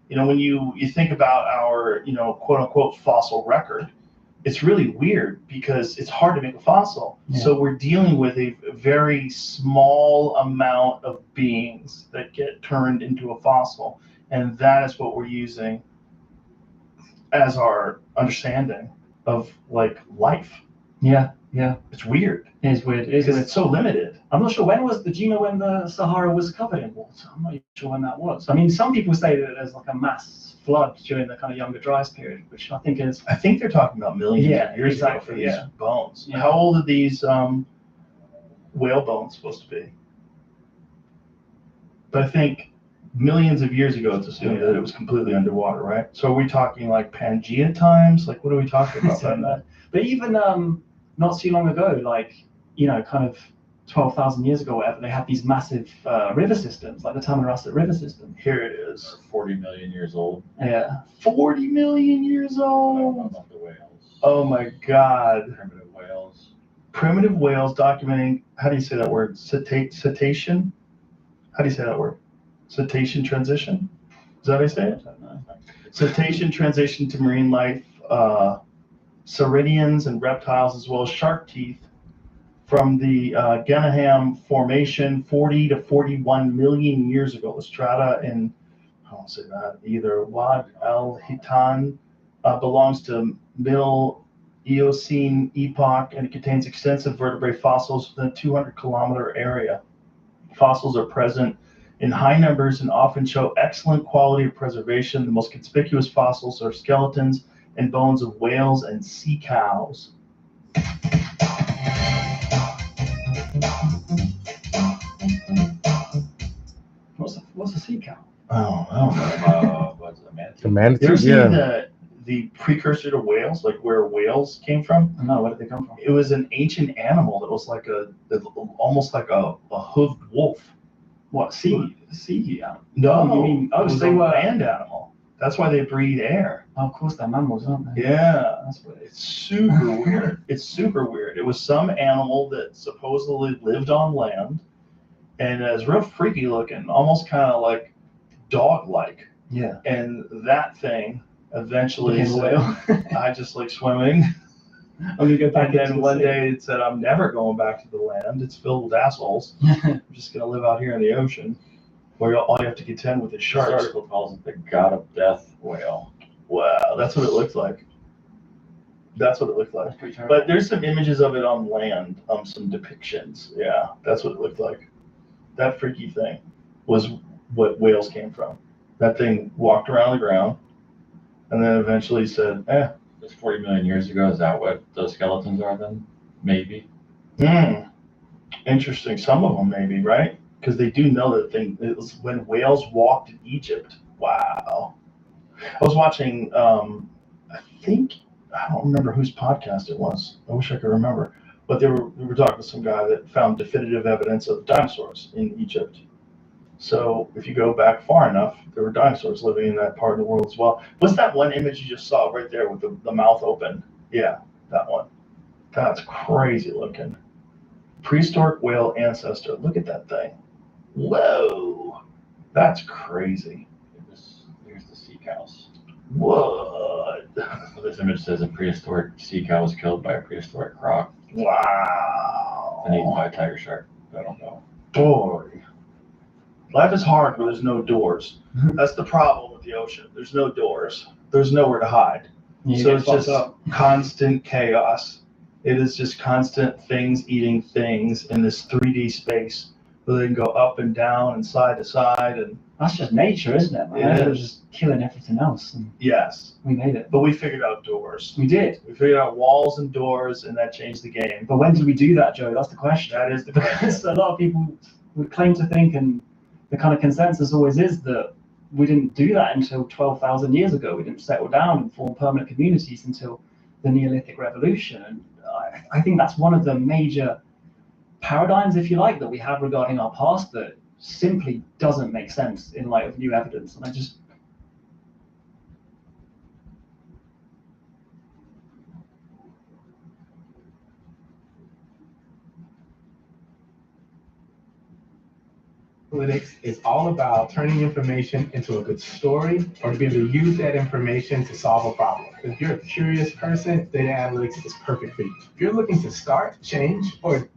When you think about our, quote unquote fossil record, it's really weird because it's hard to make a fossil. Yeah. So we're dealing with a very small amount of beings that get turned into a fossil. And that is what we're using as our understanding of, like, life. Yeah. It's weird. It is weird. Because it's so limited. I'm not sure do you know when the Sahara was covered in water? I'm not even sure when that was. I mean, some people say that there's like a mass flood during the kind of Younger Dryas period, which I think they're talking about millions of years ago for these bones. Yeah. How old are these whale bones supposed to be? But I think millions of years ago, it's assumed that it was completely underwater, right? So are we talking like Pangea times? Like, what are we talking about? But even not too long ago, like, kind of 12,000 years ago, whatever, they had these massive river systems, like the Tamarasset River system. Here it is. 40 million years old. Yeah. 40 million years old. The whales. Oh my God. Primitive whales. Primitive whales documenting, how do you say that word? Cetacean? How do you say that word? Cetacean transition? Is that how you say it? I don't know. Cetacean transition to marine life, ceridians and reptiles, as well as shark teeth from the Geneham Formation 40 to 41 million years ago. The strata in, I don't say that, either Wad El Hitan belongs to Middle Eocene epoch, and it contains extensive vertebrate fossils within a 200-kilometer area. Fossils are present in high numbers and often show excellent quality of preservation. The most conspicuous fossils are skeletons and bones of whales and sea cows. What's a sea cow? Oh, I don't know. What's a manatee? The manatee, You ever seen yeah. the precursor to whales, like where whales came from? No, where did they come from? It was an ancient animal that was like almost like a hooved wolf. What, sea animal? No, you mean, it was they a were land animal. That's why they breathe air. Oh, of course, they're mammals, aren't they? Yeah, That's what it's super weird. It's super weird. It was some animal that supposedly lived on land, and it was real freaky looking, almost kind of like dog-like. Yeah. And that thing eventually Became a said, I just like swimming. I'm gonna go back And then into one the day it said, I'm never going back to the land. It's filled with assholes. I'm just gonna live out here in the ocean, where all you have to contend with is This sharks. article calls it the god of death whale. Wow, that's what it looks like. That's what it looked like. But there's some images of it on land, some depictions. Yeah, that's what it looked like. That freaky thing was what whales came from. That thing walked around the ground and then eventually said, That's 40 million years ago. Is that what those skeletons are then? Maybe. Interesting. Some of them maybe, right? Because they do know that thing. It was when whales walked in Egypt. Wow. I was watching, I don't remember whose podcast it was. I wish I could remember. But we were talking to some guy that found definitive evidence of dinosaurs in Egypt. So if you go back far enough, there were dinosaurs living in that part of the world as well. What's that one image you just saw right there with the mouth open? Yeah, that one. That's crazy looking. Prehistoric whale ancestor. Look at that thing. Whoa. That's crazy. Here's the sea cows. What? So this image says a prehistoric sea cow was killed by a prehistoric croc Wow. and eaten by a tiger shark. I don't know. Boy. Life is hard where there's no doors. That's the problem with the ocean. There's no doors. There's nowhere to hide. You So get it's just fucked up. constant chaos. It is just constant things eating things in this 3D space where they can go up and down and side to side. And That's just nature, isn't it, man? It It is. was just killing everything else. And yes, we made it. but we figured out doors. We did. We figured out walls and doors, and that changed the game. But when did we do that, Joe? That's the question. That is the Because question. a lot of people would claim to think, and the kind of consensus always is that we didn't do that until 12,000 years ago. We didn't settle down and form permanent communities until the Neolithic Revolution. And I think that's one of the major paradigms, if you like, that we have regarding our past that simply doesn't make sense in light of new evidence. And I just Analytics is all about turning information into a good story or to be able to use that information to solve a problem. If you're a curious person, data analytics is perfect for you. If you're looking to start, change, or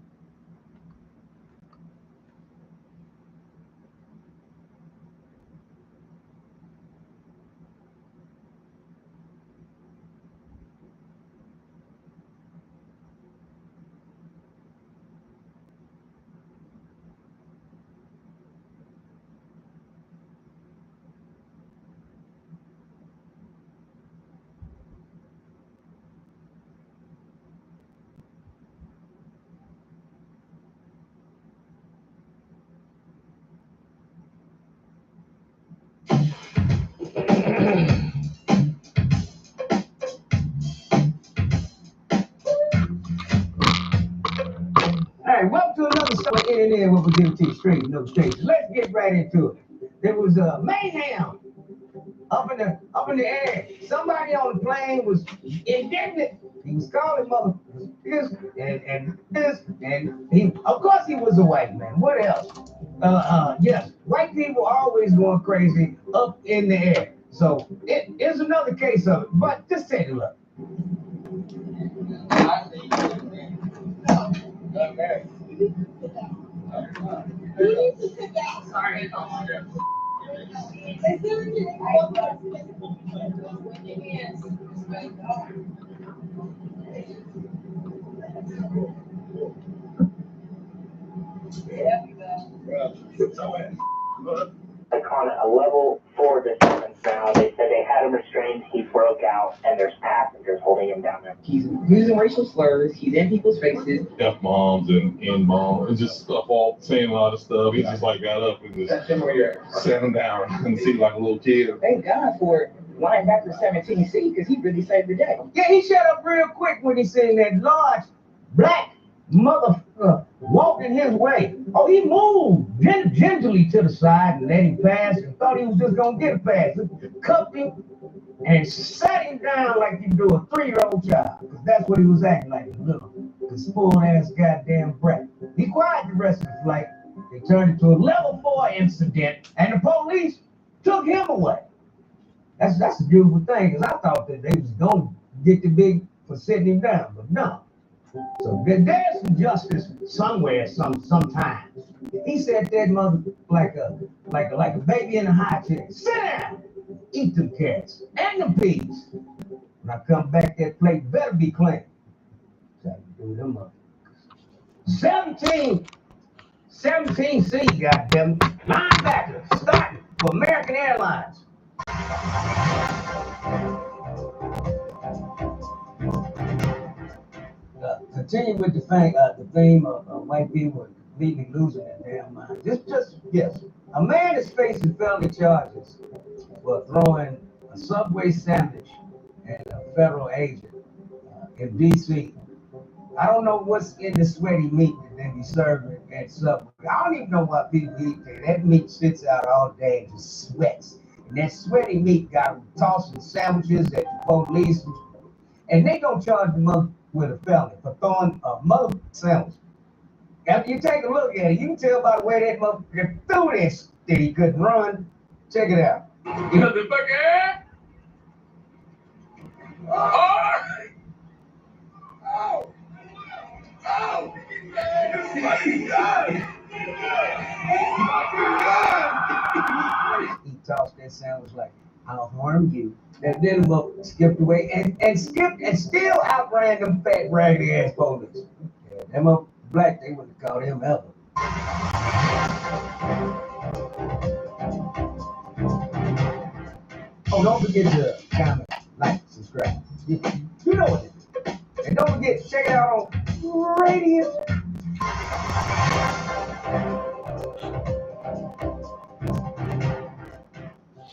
Hey, welcome to another show of Internet with Virginity Straight, no strangers. Let's get right into it. There was a mayhem up in the air. Somebody on the plane was indignant. He was calling motherfuckers and he, of course, he was a white man. What else? Yes, white people are always going crazy up in the air. So it is another case of it. But just take a look. Sorry. They call it a level 4 disturbance now. They said they had him restrained, he broke out, and there's passengers holding him down there. He's using racial slurs. He's in people's faces. F-bombs and N-bombs and just stuff, all saying a lot of stuff. He just like got up and just sat him down and seemed like a little kid. Thank God for linebacker 17C because he really saved the day. Yeah, he shut up real quick when he seen that large black motherfucker walking his way. Oh, he moved gingerly to the side and let him pass and thought he was just gonna get a pass. Cuffed him and sat him down like you do a 3-year-old child. Because that's what he was acting like, a little spoiled ass goddamn brat. He quiet the rest of the flight. They turned it to a level 4 incident and the police took him away. That's a beautiful thing, because I thought that they was gonna get the big for sitting him down, but no. So there's some justice somewhere, sometimes. He said that mother like a baby in a high chair. Sit down, eat them carrots and them peas. When I come back, that plate better be clean. So I do them up. 17C, goddamn, linebacker, starting for American Airlines. Continue with the theme of white people completely losing their damn mind. Yes. A man is facing felony charges for throwing a Subway sandwich at a federal agent in D.C. I don't know what's in the sweaty meat that they be serving at Subway. I don't even know why people eat that. That meat sits out all day and just sweats. And that sweaty meat got them tossing sandwiches at the police. And they gonna charge them up with a felony for throwing a mother sandwich. After you take a look at it, you can tell by the way that motherfucker threw this that he couldn't run. Check it out. Motherfucker! Oh! Oh! Oh! He tossed that sandwich like, I'll harm you. And then the motherfucker skipped away and skipped and still outran them fat raggedy ass police. Yeah, them up black, they wouldn't have caught him ever. Oh, don't forget to comment, like, subscribe. You know what it is. And don't forget to check it out on Radius.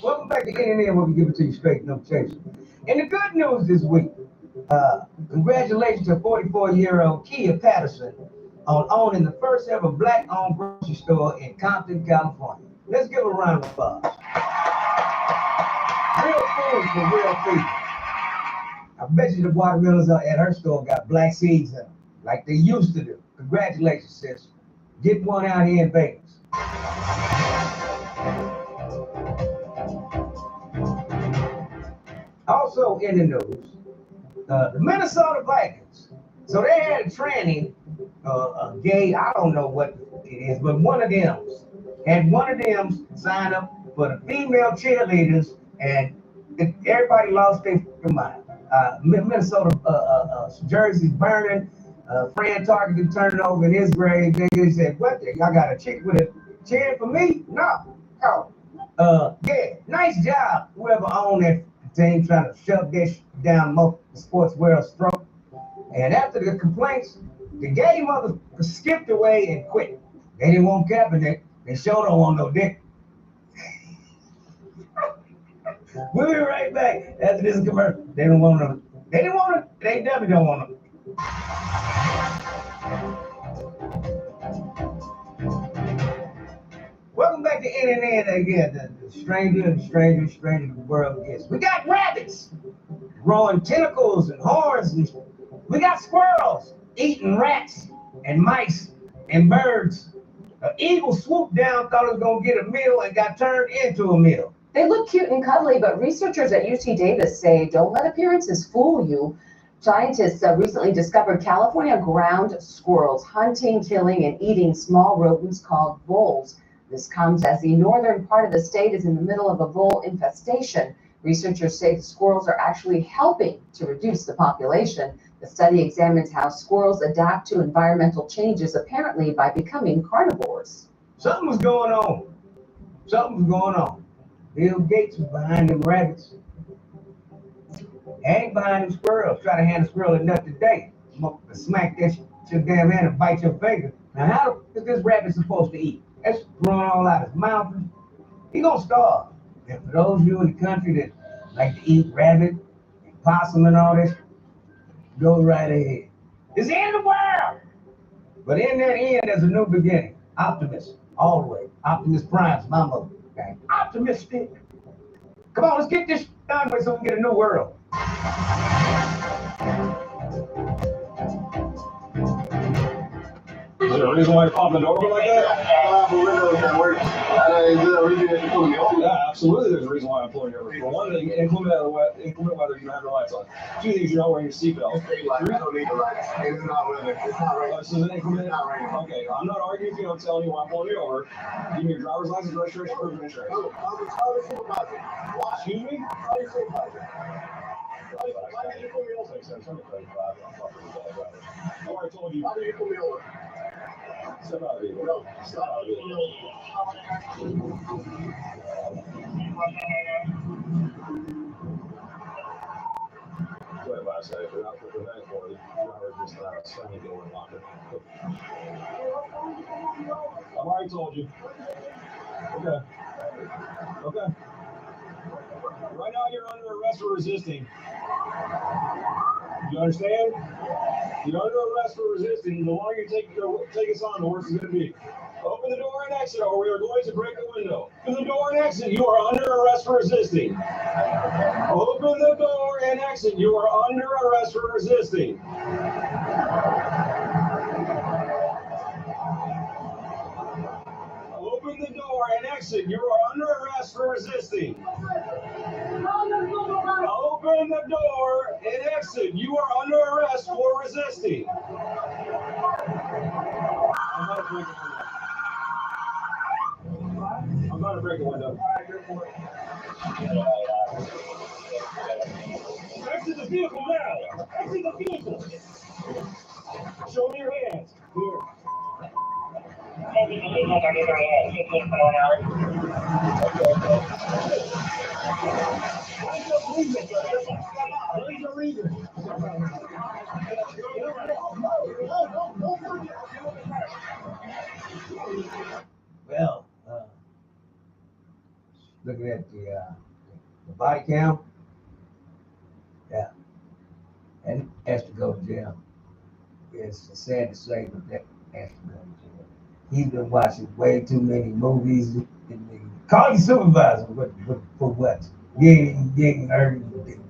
Welcome back to NNN, where we give it to you straight, no chaser. And the good news this week, congratulations to 44-year-old Kia Patterson on owning the first ever black-owned grocery store in Compton, California. Let's give a round of applause. Real food for real people. I bet you the watermelons at her store got black seeds in them, like they used to do. Congratulations, sis. Get one out here in Vegas. Also in the news, the Minnesota Vikings. So they had a tranny, a gay, I don't know what it is, but one of them signed up for the female cheerleaders, and everybody lost their mind. Minnesota jerseys burning. Fran Tarkenton turning over in his grave. They said, "What? Y'all got a chick with a chair for me? No. Oh, yeah. Nice job, whoever owned that team, trying to shove this down most sports world's throat." And after the complaints, the gay mother skipped away and quit. They didn't want Kaepernick. They sure don't want no dick. We'll be right back after this commercial. They don't want them. They didn't want them. They definitely don't want them. Welcome back to NNN again. The stranger the world gets. We got rabbits growing tentacles and horns, and we got squirrels eating rats and mice and birds. An eagle swooped down, thought it was gonna get a meal, and got turned into a meal. They look cute and cuddly, but researchers at UC Davis say don't let appearances fool you. Scientists recently discovered California ground squirrels hunting, killing, and eating small rodents called voles. This comes as the northern part of the state is in the middle of a vole infestation. Researchers say the squirrels are actually helping to reduce the population. The study examines how squirrels adapt to environmental changes, apparently by becoming carnivores. Something was going on. Bill Gates was behind them rabbits. Ain't behind them squirrels. Try to hand a squirrel a nut today. Smack that your damn hand and bite your finger. Now, how is this rabbit supposed to eat? That's growing all out his mouth. He gonna starve. And for those of you in the country that like to eat rabbit and possum and all this, go right ahead. It's the end of the world. But in that end, there's a new beginning. Optimus, all the way. Optimus Prime's my mother. Okay? Optimistic. Come on, let's get this done with so we can get a new world. Is there a reason why you're popping the door like that? Yeah, absolutely. There's a reason why I'm pulling you over. For one thing, inclement weather, you have your lights on. Two things, you're not wearing your seatbelt. This is an inclement. Okay, I'm not arguing with you. I'm telling you why I'm pulling you over. Give me your driver's license, registration, proof of insurance. Excuse me? I already told you. How do you pull me over? Step out of here. No, step out of here. Wait last night, if you're not for the night for you, you're just sunny going locker. I've already told you. Okay. Right now you're under arrest for resisting. You understand? You're under arrest for resisting. The longer you take us on, the worse it's going to be. Open the door and exit, or we are going to break the window. Open the door and exit. You are under arrest for resisting. Open the door and exit. You are under arrest for resisting. Open the door and exit. You are under arrest for resisting. Open the door and exit. You are under arrest for resisting. I'm about to break the window. Exit the vehicle now. Exit the vehicle. Show me your hands. Here. Well, looking at the body cam, yeah, and has to go to jail. It's sad to say, but that has to go to jail. He's been watching way too many movies. Call your supervisor. For what? You ain't heard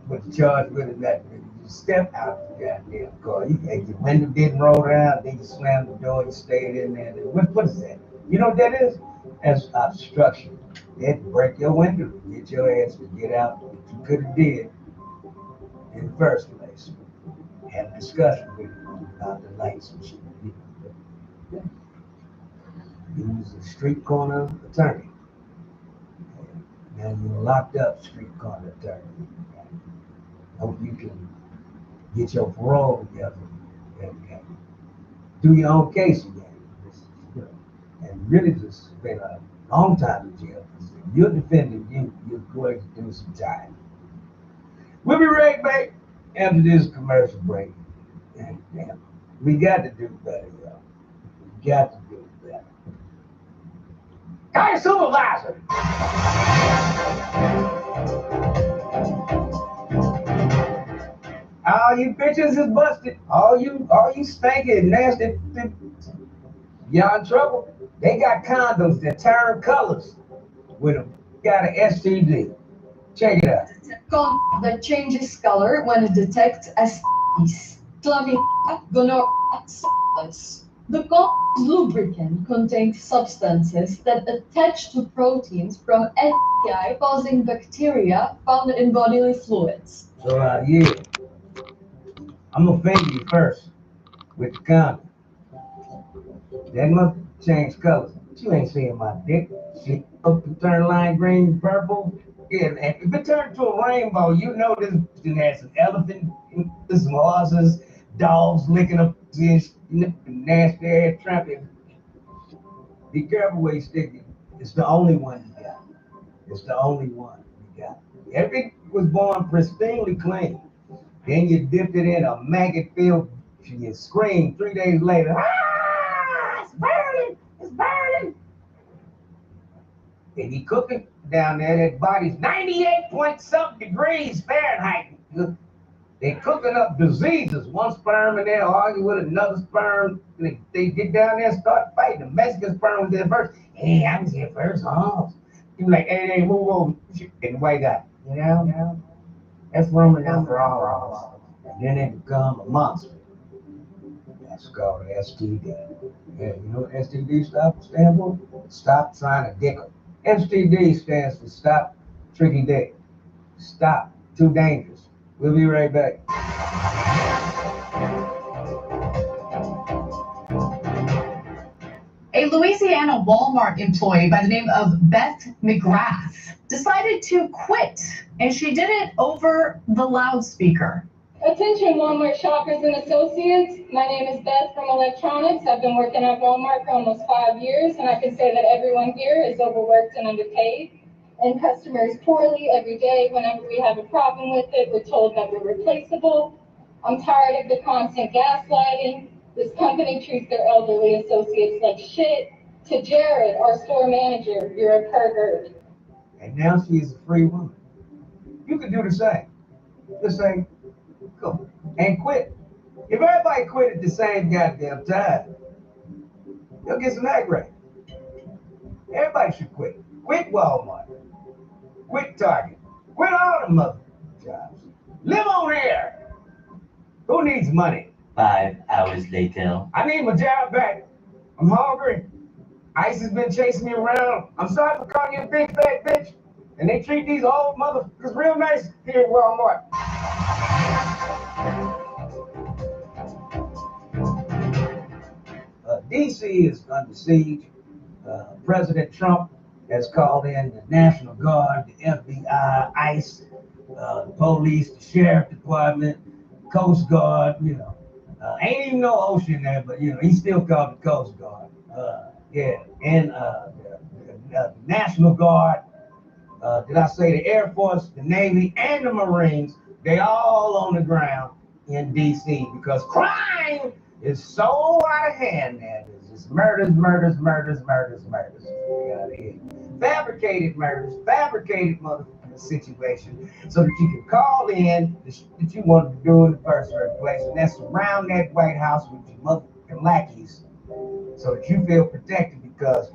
what the charge with it. That you step out of the goddamn car. Your window didn't roll down. Then you slammed the door. You stayed in there. What is that? You know what that is? That's obstruction. They had to break your window, get your ass to get out what you could have did in the first place. Have a discussion with you about the lights and shit. You was a street corner attorney. Now you're locked up street corner attorney. Hope you can get your parole together and do your own case again. And really just spend a long time in jail. You're defending you, you're going to do some time. We'll be right back after this commercial break. And we got to do better, y'all. We got to do better. Hey, supervisor! All you bitches is busted. All you stinking, nasty, y'all in trouble. They got condoms that turn colors with them. Got an STD. Check it out. Condom that changes color when it detects STDs, chlamydia, gonorrhea, syphilis. The condom's lubricant contains substances that attach to proteins from STI-causing bacteria found in bodily fluids. So, yeah. I'm gonna offend you first with the condom. That must change colors. You ain't seeing my dick. See, up to turn lime green, purple. Yeah, and if it turned to a rainbow, you know this has an elephant, some horses, dogs licking up this nasty ass trumpet. Be careful where you stick it. It's the only one you got. It's the only one you got. Everything was born pristinely clean. Then you dipped it in a maggot-filled, you scream 3 days later, ah, it's burning, it's burning. They be cooking down there, that body's 98-point-something degrees Fahrenheit. They cooking up diseases. One sperm in there arguing with another sperm. They get down there and start fighting. The Mexican sperm was there first. Hey, I was here first, huh? You like, hey, move over. And the white guy, you know? That's Roman number all. And then they become a monster. That's called STD. Yeah, you know what STD stands for? Stop trying to dick them. STD stands for stop tricky dick. Stop. Too dangerous. We'll be right back. A Louisiana Walmart employee by the name of Beth McGrath decided to quit, and she did it over the loudspeaker. Attention Walmart shoppers and associates, my name is Beth from Electronics. I've been working at Walmart for almost 5 years, and I can say that everyone here is overworked and underpaid, and customers poorly every day. Whenever we have a problem with it, we're told that we're replaceable. I'm tired of the constant gaslighting. This company treats their elderly associates like shit. To Jared, our store manager, you're a pervert. And now she is a free woman. You can do the same. Just say, go. and quit. If everybody quit at the same goddamn time, you'll get some ag rate. Everybody should quit. Quit Walmart. Quit Target. Quit all the mother jobs. Live on air. Who needs money? 5 hours later. I need my job back. I'm hungry. ICE has been chasing me around. I'm sorry for calling you a big fat bitch. And they treat these old motherfuckers real nice here at Walmart. DC is under siege. President Trump has called in the National Guard, the FBI, ICE, the police, the Sheriff Department, Coast Guard, ain't even no ocean there, but he's still called the Coast Guard. And the National Guard, did I say the Air Force, the Navy, and the Marines, they all on the ground in DC because crime is so out of hand now. There's just murders. Fabricated murders, fabricated motherfucking situation so that you can call in that you wanted to do in the first place, and that's surround that White House with your motherfucking lackeys so that you feel protected because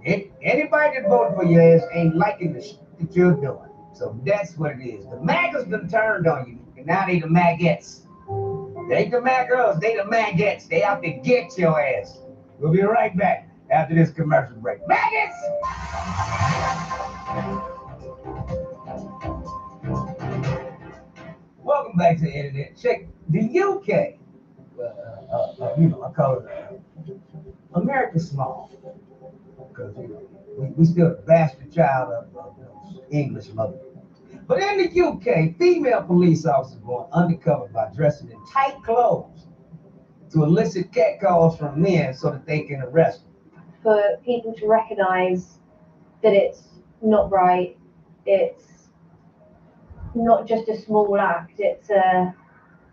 anybody that voted for your ass ain't liking the shit that you're doing. So that's what it is. The MAGAs done turned on you, and now they the maggots. They ain't the MAGAs, they the maggots. They out to get your ass. We'll be right back after this commercial break. Maggots! Welcome back to the internet. Check the UK. I call it America's small because we still the bastard child of those English mothers. But in the UK, female police officers going undercover by dressing in tight clothes to elicit catcalls from men so that they can arrest them. For people to recognise that it's not right, it's not just a small act, it's a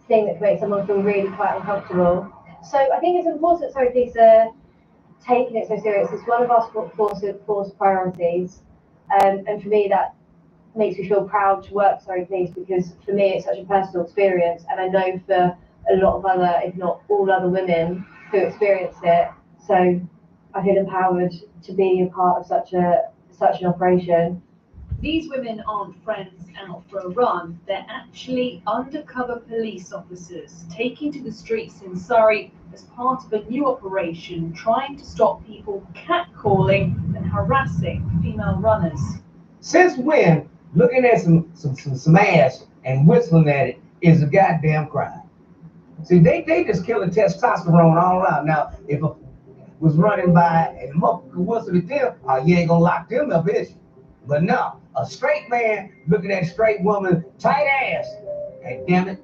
thing that can make someone feel really quite uncomfortable. So I think it's important Surrey Police are taking it so serious. It's one of our force priorities, and for me that makes me feel proud to work for Surrey Police because for me it's such a personal experience, and I know for a lot of other, if not all other women who experience it. So I feel empowered to be a part of such an operation. These women aren't friends out for a run. They're actually undercover police officers taking to the streets in Surrey as part of a new operation trying to stop people catcalling and harassing female runners. Since when looking at some ass and whistling at it is a goddamn crime? See, they just killing testosterone all around. Now, if a was running by and the motherfucker whistled at them, you ain't gonna lock them up, is you? But no, a straight man looking at a straight woman, tight ass, and damn it,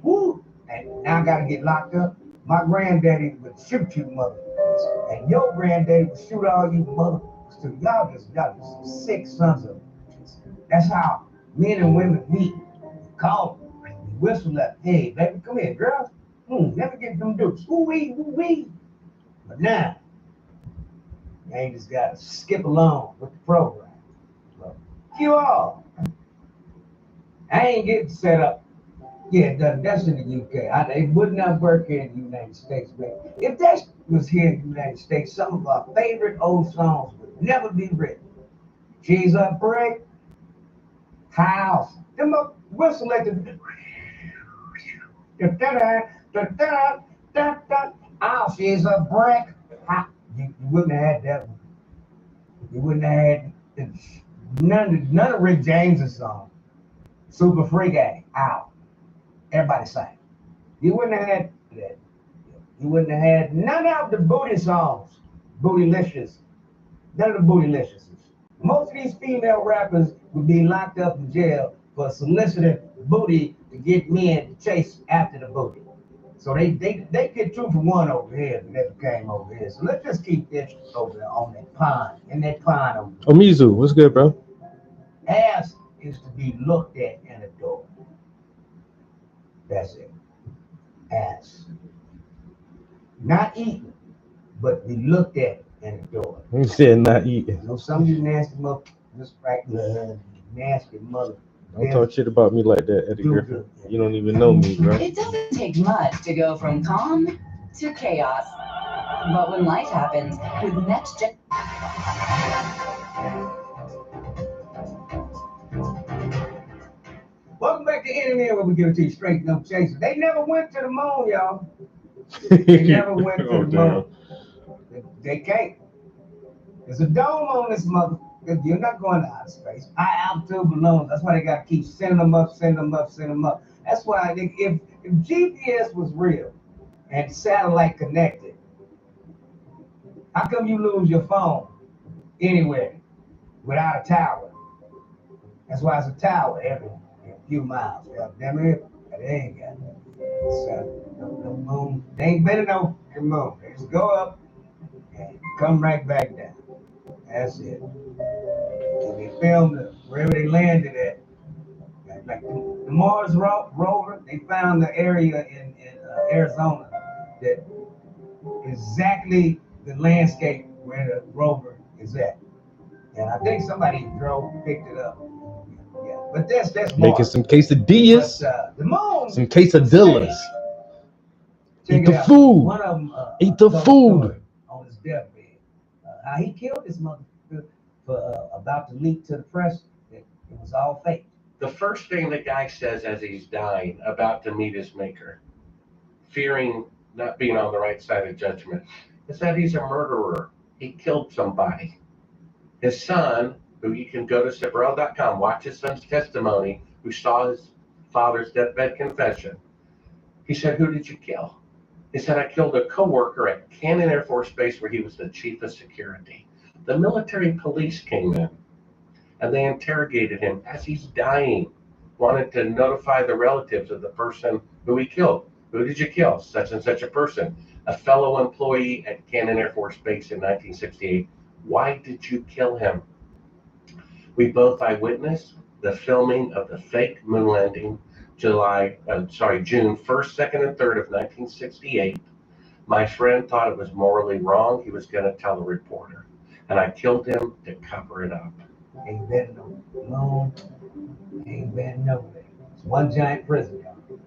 woo, and now I gotta get locked up. My granddaddy would shoot you motherfuckers, and your granddaddy would shoot all you motherfuckers too. Y'all just some sick sons of bitches. That's how men and women meet. Call them, whistle at, hey, baby, come here, girl. Let me get them dudes. Ooh-wee. But now, you ain't just got to skip along with the program. So, you all. I ain't getting set up. Yeah, that's in the UK. It would not work here in the United States. But if that was here in the United States, some of our favorite old songs would never be written. Cheese up break. House. Them up whistle at the... Oh, she's a brick. You wouldn't have had that one. You wouldn't have had none of Rick James's songs. Super Freak Addict. Ow. Everybody sang. You wouldn't have had that. You wouldn't have had none of the booty songs. Bootylicious. None of the bootyliciouses. Most of these female rappers would be locked up in jail for soliciting booty to get men to chase after the booty. So they get 2 for 1 over here, and never came over here. So let's just keep this over there on that pond, in that pond over there. Omizu, what's good, bro? Ass is to be looked at and adored. That's it. Ass. Not eaten, but be looked at and adored. You said not eating. You know, some of you nasty mother, just right there, nasty mother Don't talk shit about me like that, Eddie Griffin. You don't even know me, bro. It doesn't take much to go from calm to chaos. But when life happens, with NextGen. Welcome back to Internet, where we give it to you straight, no chaser. They never went to the moon, y'all. They never went to the moon. They can't. There's a dome on this mother. You're not going to outer space. High altitude balloons. That's why they got to keep sending them up, sending them up, sending them up. That's why I think if GPS was real and satellite connected, how come you lose your phone anywhere without a tower? That's why it's a tower every few miles. Damn it, they ain't got that. So, the moon, they ain't been in no moon. They just go up and come right back down. That's it. And they filmed it wherever they landed at. Like the Mars rover, they found the area in Arizona that exactly the landscape where the rover is at. And I think somebody picked it up. Yeah, but that's Making Mars. some quesadillas, But, the moon, some quesadillas. check Eat it the out. food. One of them Eat the told a food. story on his deathbed. How he killed this motherfucker for about to leak to the press. It was all fake. The first thing the guy says as he's dying, about to meet his maker, fearing not being on the right side of judgment, is that he's a murderer. He killed somebody. His son, who you can go to Cibrel.com, watch his son's testimony, who saw his father's deathbed confession. He said, "Who did you kill?" He said, "I killed a coworker at Cannon Air Force Base where he was the chief of security." The military police came in and they interrogated him as he's dying, wanted to notify the relatives of the person who he killed. "Who did you kill?" "Such and such a person, a fellow employee at Cannon Air Force Base in 1968. "Why did you kill him?" "We both eyewitnessed the filming of the fake moon landing June 1st, 2nd, and 3rd of 1968. My friend thought it was morally wrong. He was going to tell a reporter, and I killed him to cover it up." Ain't been no moon. Ain't been nowhere. It's one giant prison, y'all.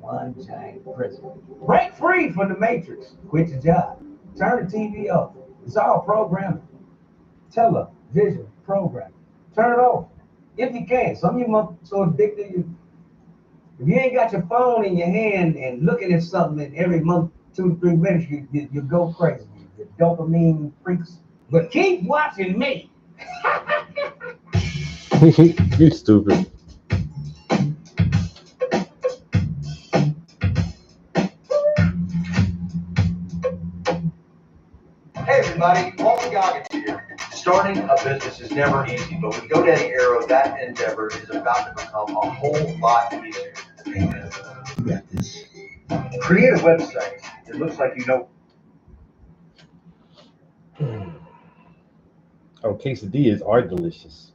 One giant prison. Break free from the matrix. Quit your job. Turn the TV off. It's all programming. Television programming. Turn it off. If you can. Some of you are so addicted. If you ain't got your phone in your hand and looking at something every month, 2 to 3 minutes, you go crazy. Your dopamine freaks. But keep watching me. You stupid. Hey everybody, Walter Goggins here. Starting a business is never easy, but with GoDaddy Arrow, that endeavor is about to become a whole lot easier. Amen. You got this. Create a website that looks like you know. Oh, quesadillas are delicious.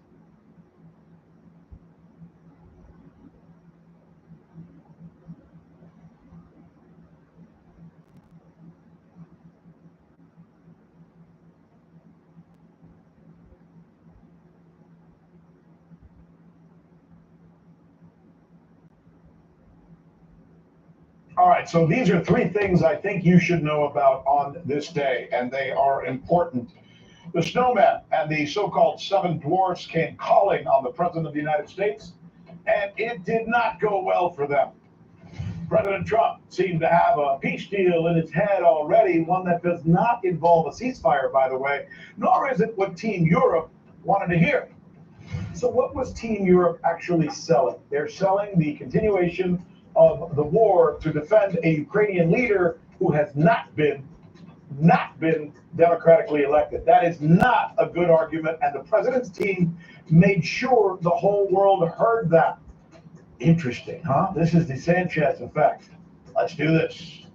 All right, so these are 3 things I think you should know about on this day, and they are important. The snowmen and the so-called 7 dwarfs came calling on the President of the United States, and it did not go well for them. President Trump seemed to have a peace deal in his head already, one that does not involve a ceasefire, by the way, nor is it what Team Europe wanted to hear. So what was Team Europe actually selling? They're selling the continuation of the war to defend a Ukrainian leader who has not been democratically elected. That is not a good argument, and the president's team made sure the whole world heard that. Interesting, huh? This is the Sanchez effect. Let's do this.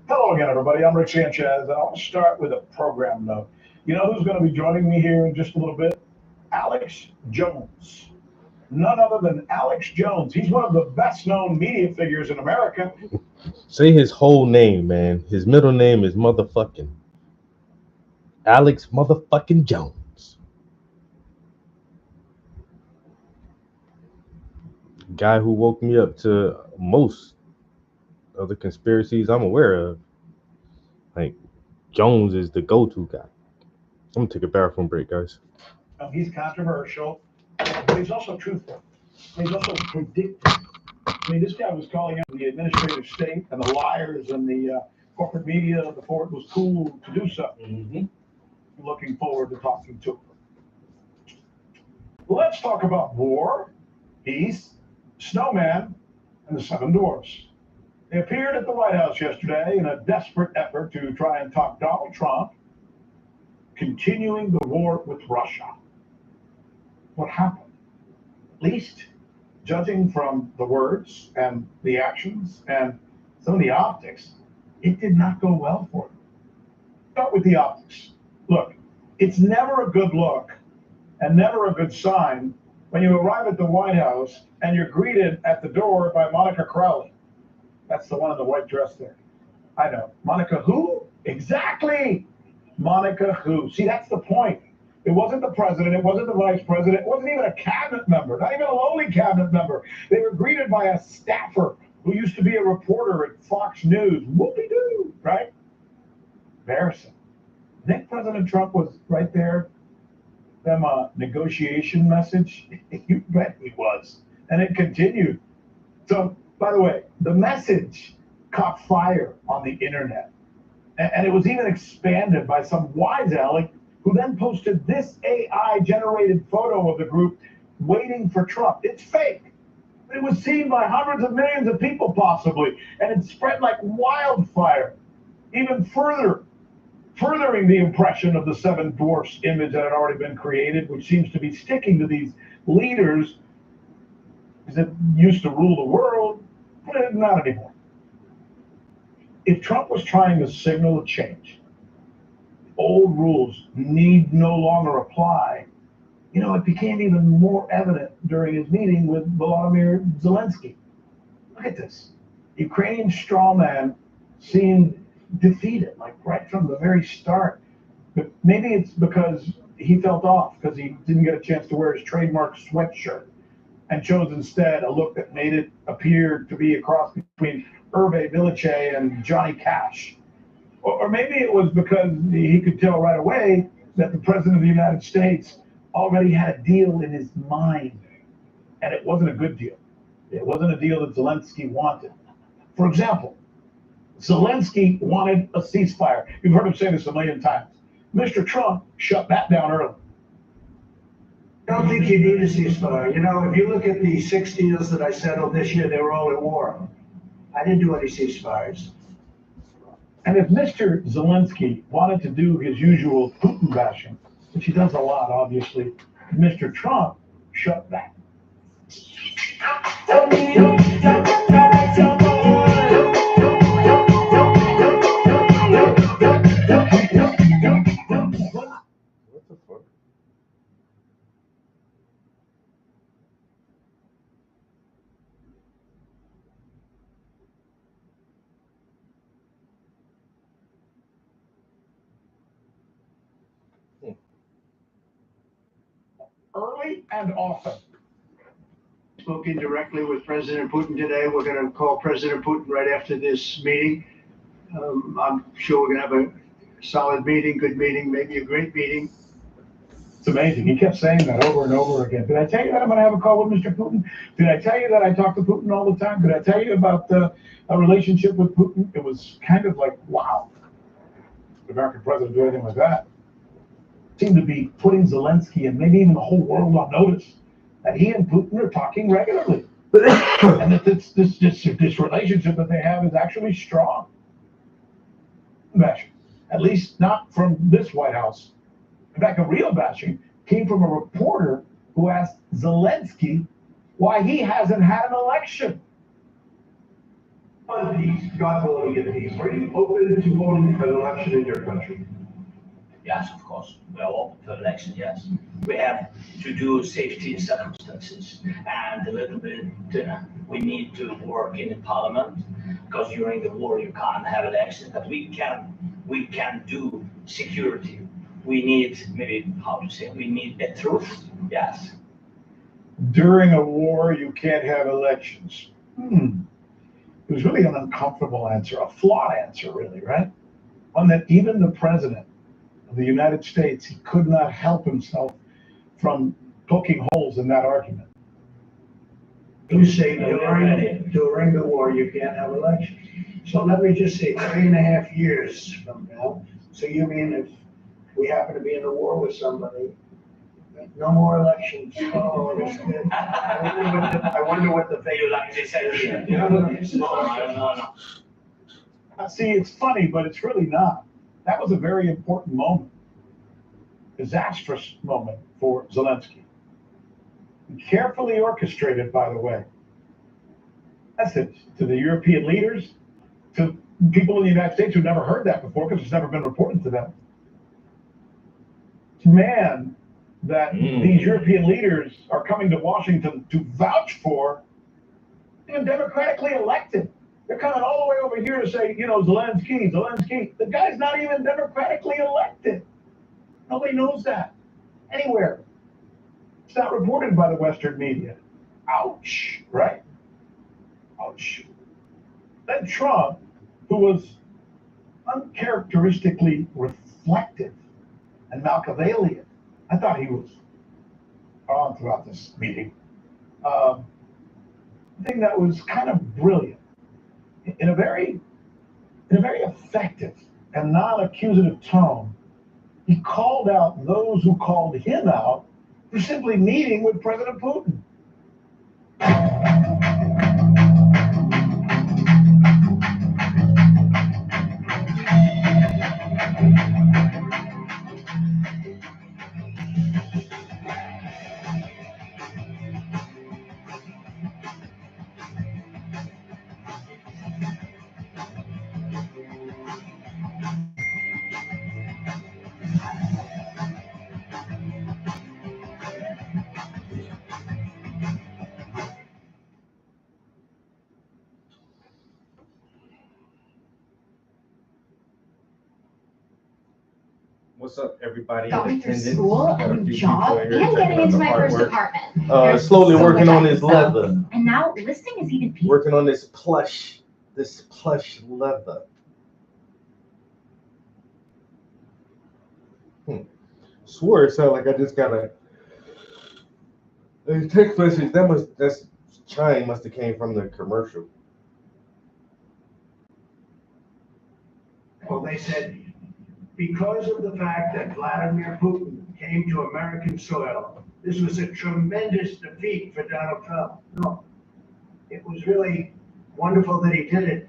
Hello again, everybody. I'm Rick Sanchez, and I'll start with a program note. You know who's going to be joining me here in just a little bit? Alex Jones. None other than Alex Jones. He's one of the best-known media figures in America. Say his whole name, man. His middle name is motherfucking Alex motherfucking Jones. guy who woke me up to most of the conspiracies I'm aware of. Like, Jones is the go-to guy. I'm gonna take a bathroom break, guys. He's controversial, but he's also truthful. He's also predictive. I mean, this guy was calling out the administrative state and the liars and the corporate media before it was cool to do so. Looking forward to talking to him. Let's talk about war, peace, snowman, and the seven dwarfs. They appeared at the White House yesterday in a desperate effort to try and talk Donald Trump continuing the war with Russia. What happened? At least, judging from the words and the actions and some of the optics, it did not go well for him. Start with the optics. Look, it's never a good look and never a good sign when you arrive at the White House and you're greeted at the door by Monica Crowley. That's the one in the white dress there. I know. Monica who? Exactly. Monica who? See, that's the point. It wasn't the president. It wasn't the vice president. It wasn't even a cabinet member, not even a lowly cabinet member. They were greeted by a staffer who used to be a reporter at Fox News. Whoopie-doo, right? Embarrassing. I think President Trump was right there. Them a negotiation message. You bet he was. And it continued. So, by the way, the message caught fire on the internet. And it was even expanded by some wise aleck who then posted this AI-generated photo of the group waiting for Trump. It's fake. It was seen by hundreds of millions of people, possibly, and it spread like wildfire, even furthering the impression of the seven dwarfs image that had already been created, which seems to be sticking to these leaders that used to rule the world, but not anymore. If Trump was trying to signal a change, old rules need no longer apply. You know, it became even more evident during his meeting with Volodymyr Zelensky. Look at this. Ukrainian strawman seemed defeated, like right from the very start. But maybe it's because he felt off, because he didn't get a chance to wear his trademark sweatshirt and chose instead a look that made it appear to be a cross between Hervé Villechaize and Johnny Cash. Or maybe it was because he could tell right away that the President of the United States already had a deal in his mind, and it wasn't a good deal. It wasn't a deal that Zelensky wanted. For example, Zelensky wanted a ceasefire. You've heard him say this a million times. Mr. Trump shut that down early. I don't think you need a ceasefire. You know, if you look at the 6 deals that I settled this year, they were all at war. I didn't do any ceasefires. And if Mr. Zelensky wanted to do his usual Putin bashing, which he does a lot, obviously, Mr. Trump shut that. What the fuck? Early and often. Spoken directly with President Putin today. We're going to call President Putin right after this meeting. I'm sure we're going to have a solid meeting, good meeting, maybe a great meeting. It's amazing. He kept saying that over and over again. Did I tell you that I'm going to have a call with Mr. Putin? Did I tell you that I talk to Putin all the time? Did I tell you about a relationship with Putin? It was kind of like, wow, the American president do anything like that. Seemed to be putting Zelensky and maybe even the whole world on notice that he and Putin are talking regularly. And that this relationship that they have is actually strong. Bashing. At least not from this White House. In fact, a real bashing came from a reporter who asked Zelensky why he hasn't had an election. On peace, God willing, get peace. Are you open to holding an election in your country? Yes, of course. We are open for election, yes. We have to do safety circumstances, and a little bit we need to work in the parliament, because during the war you can't have elections, but we can do security. We need, maybe, how to say, we need a truth, yes. During a war, you can't have elections. It was really an uncomfortable answer, a flawed answer, really, right? One that even the president of the United States, he could not help himself from poking holes in that argument. You say during the war, you can't have elections. So let me just say 3.5 years from now. So you mean if we happen to be in a war with somebody, no more elections? Oh, that's good. I wonder what the fate You like this idea? No. See, it's funny, but it's really not. That was a very important moment. Disastrous moment for Zelensky. Carefully orchestrated, by the way. Message to the European leaders, to people in the United States who've never heard that before because it's never been reported to them. Man, that these European leaders are coming to Washington to vouch for, even democratically elected. They're coming all the way over here to say, you know, Zelensky. The guy's not even democratically elected. Nobody knows that anywhere. It's not reported by the Western media. Ouch, right? Ouch. Then Trump, who was uncharacteristically reflective and Machiavellian, I thought he was on throughout this meeting. I think that was kind of brilliant. In a very effective and non-accusative tone, he called out those who called him out for simply meeting with President Putin. What's up, everybody? Going through Attendance. school, Got a few new people job, in here and checking getting out into the my first artwork. apartment. There's Slowly so working much on I this can sell. leather. And now listing is even peak. Working on this plush leather. Swear it sounded like I just got a text message. That's chime must have came from the commercial. Well, they said, because of the fact that Vladimir Putin came to American soil, this was a tremendous defeat for Donald Trump. No, it was really wonderful that he did it.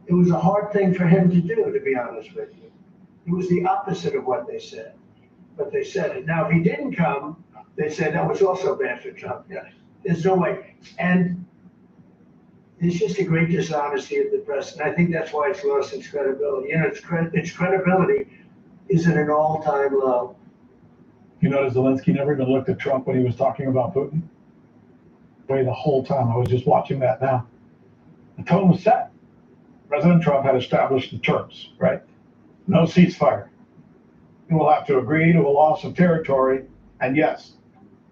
It was a hard thing for him to do, to be honest with you. It was the opposite of what they said, but they said it. Now, if he didn't come, they said that was also bad for Trump. Yeah, there's no way. And it's just a great dishonesty of the press, and I think that's why it's lost its credibility. You know, its credibility is at an all-time low. You notice Zelensky never even looked at Trump when he was talking about Putin? The whole time. I was just watching that now. The tone was set. President Trump had established the terms, right? No ceasefire. And we'll have to agree to a loss of territory. And yes,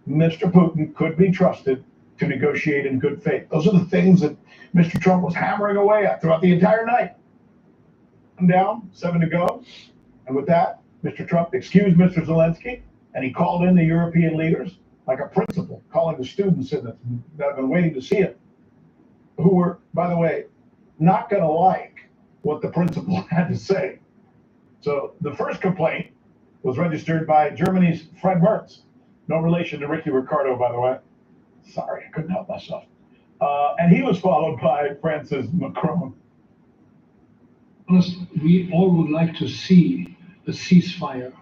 Mr. Putin could be trusted to negotiate in good faith. Those are the things that Mr. Trump was hammering away at throughout the entire night. I'm down, 7 to go. And with that, Mr. Trump excused Mr. Zelensky, and he called in the European leaders like a principal, calling the students in that have been waiting to see it, who were, by the way, not going to like what the principal had to say. So the first complaint was registered by Germany's Fred Merz. No relation to Ricky Ricardo, by the way. Sorry, I couldn't help myself. And he was followed by Francis Macron. We all would like to see a ceasefire,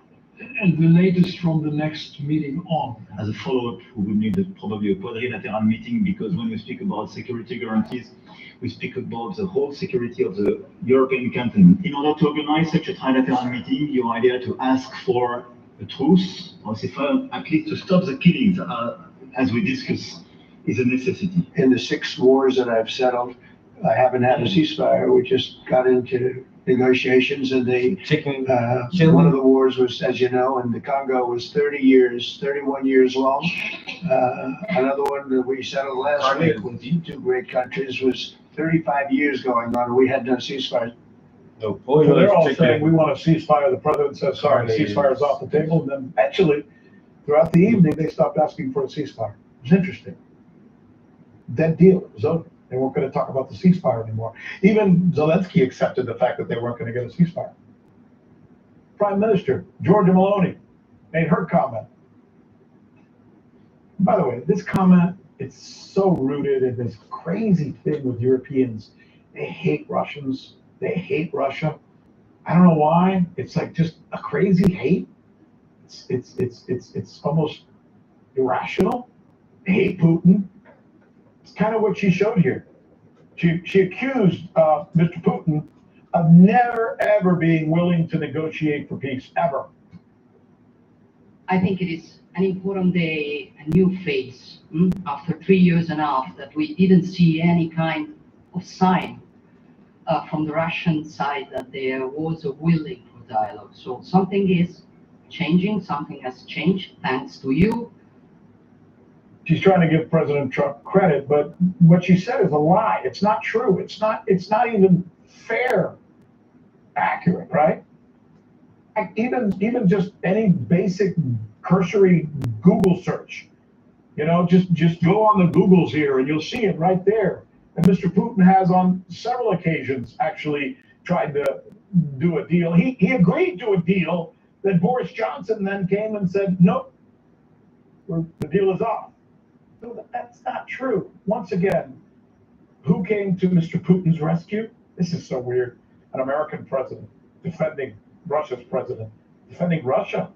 and the latest from the next meeting on. As a follow-up, we will need probably a quadrilateral meeting, because when we speak about security guarantees, we speak about the whole security of the European continent. In order to organize such a trilateral meeting, your idea to ask for a truce, or ceasefire, at least to stop the killings, as we discussed, is a necessity. In the 6 wars that I've settled, I haven't had a ceasefire. We just got into negotiations, and one of the wars was, as you know, in the Congo was 31 years long. Another one that we settled last week with you two great countries was 35 years going on, and we had no ceasefire. No, So they're all saying we want a ceasefire. The president says, sorry, the Carnage. ceasefire is off the table. And then eventually, throughout the evening, they stopped asking for a ceasefire. It was interesting. Dead deal. It was over. They weren't going to talk about the ceasefire anymore. Even Zelensky accepted the fact that they weren't going to get a ceasefire. Prime Minister Giorgia Meloni made her comment. By the way, this comment, it's so rooted in this crazy thing with Europeans. They hate Russians. They hate Russia. I don't know why. It's like just a crazy hate. It's almost irrational. They hate Putin. It's kind of what she showed here. She accused Mr. Putin of never, ever being willing to negotiate for peace, ever. I think it is an important day, a new phase, after 3 years and a half that we didn't see any kind of sign from the Russian side that there was a willing for dialogue. So something is changing, something has changed thanks to you. She's trying to give President Trump credit, but what she said is a lie. It's not true. It's not even fair, accurate, right? Even just any basic cursory Google search, just go on the Googles here and you'll see it right there. And Mr. Putin has on several occasions actually tried to do a deal. He agreed to a deal that Boris Johnson then came and said, nope, the deal is off. So that's not true. Once again, who came to Mr. Putin's rescue? This is so weird. An American president defending Russia's president, defending Russia.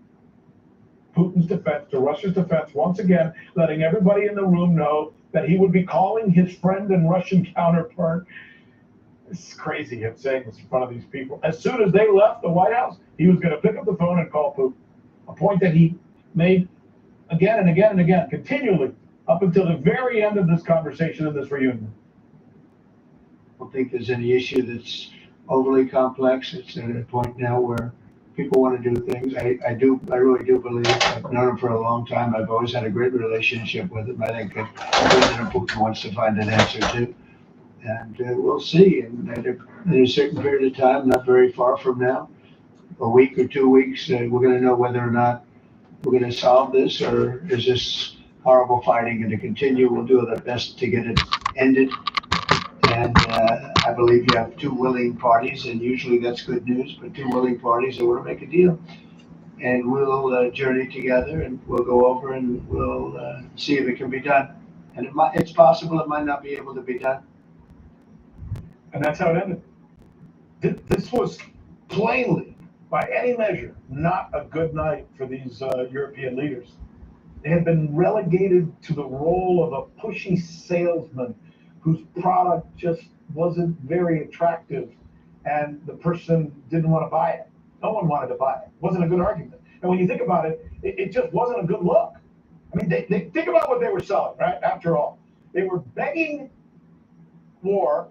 Putin's defense to Russia's defense, once again, letting everybody in the room know that he would be calling his friend and Russian counterpart. It's crazy him saying this in front of these people. As soon as they left the White House, he was going to pick up the phone and call Putin. A point that he made again and again and again, continually, up until the very end of this conversation and this reunion. I don't think there's any issue that's overly complex. It's at a point now where people want to do things. I really do believe. I've known him for a long time. I've always had a great relationship with him. I think that President Putin wants to find an answer too. And we'll see. And in a certain period of time, not very far from now, a week or 2 weeks, we're going to know whether or not we're going to solve this, or is this horrible fighting going to continue. We'll do our best to get it ended. And I believe you have two willing parties, and usually that's good news, but two willing parties that want to make a deal. And we'll journey together, and we'll go over and we'll see if it can be done. And it's possible it might not be able to be done. And that's how it ended. This was plainly, by any measure, not a good night for these European leaders. They had been relegated to the role of a pushy salesman whose product just wasn't very attractive, and the person didn't want to buy it. No one wanted to buy it. It wasn't a good argument. And when you think about it, it just wasn't a good look. I mean, they think about what they were selling, right? After all, they were begging war,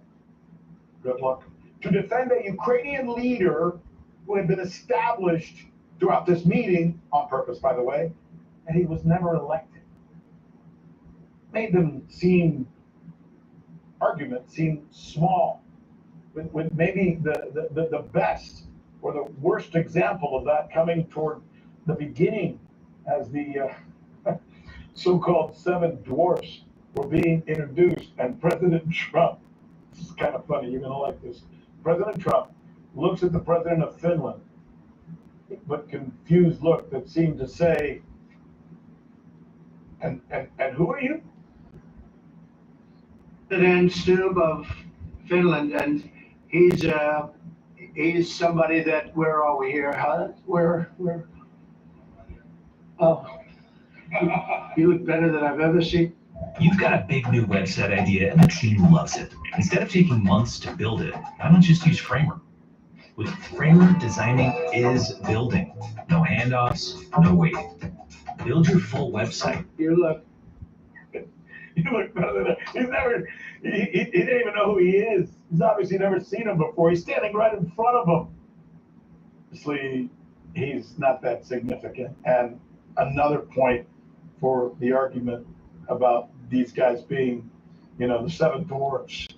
good luck, to defend a Ukrainian leader who had been established throughout this meeting, on purpose, by the way, and he was never elected. Made them argument seem small, with maybe the best or the worst example of that coming toward the beginning as the so-called seven dwarfs were being introduced, and President Trump, this is kind of funny, you're going to like this, President Trump looks at the president of Finland, but confused look that seemed to say, and who are you? President Stubb of Finland, and he's somebody that, where are we here? You look better than I've ever seen. You've got a big new website idea and the team loves it. Instead of taking months to build it, why not just use Framer? With Framer, designing is building. No handoffs, no waiting. Build your full website. You look better than he didn't even know who he is. He's obviously never seen him before. He's standing right in front of him. Obviously, he's not that significant. And another point for the argument about these guys being, the seven dwarfs.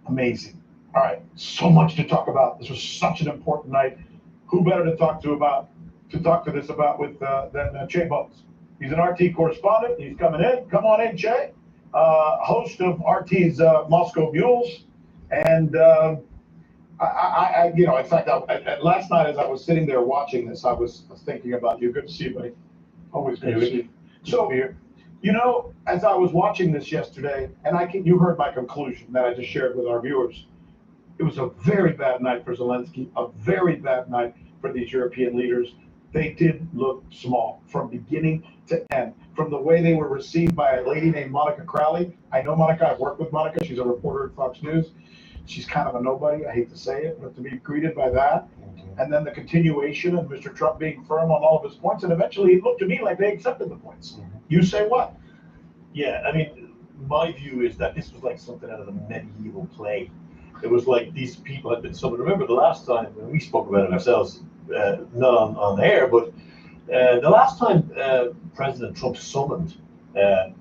Amazing. All right, so much to talk about. This was such an important night. Who better to talk to this about than Che Boats? He's an RT correspondent. He's coming in. Come on in, Che. Host of RT's Moscow Mules, and in fact, last night as I was sitting there watching this, I was thinking about you. Good to see you, buddy. Always good to see you. So, as I was watching this yesterday, and you heard my conclusion that I just shared with our viewers. It was a very bad night for Zelensky, a very bad night for these European leaders. They did look small from beginning to end. From the way they were received by a lady named Monica Crowley. I know Monica, I've worked with Monica. She's a reporter at Fox News. She's kind of a nobody, I hate to say it, but to be greeted by that. And then the continuation and Mr. Trump being firm on all of his points. And eventually it looked to me like they accepted the points. You say what? Yeah, I mean, my view is that this was like something out of a medieval play. It was like these people had been summoned. Remember the last time, and we spoke about it ourselves, not on air, but the last time President Trump summoned, the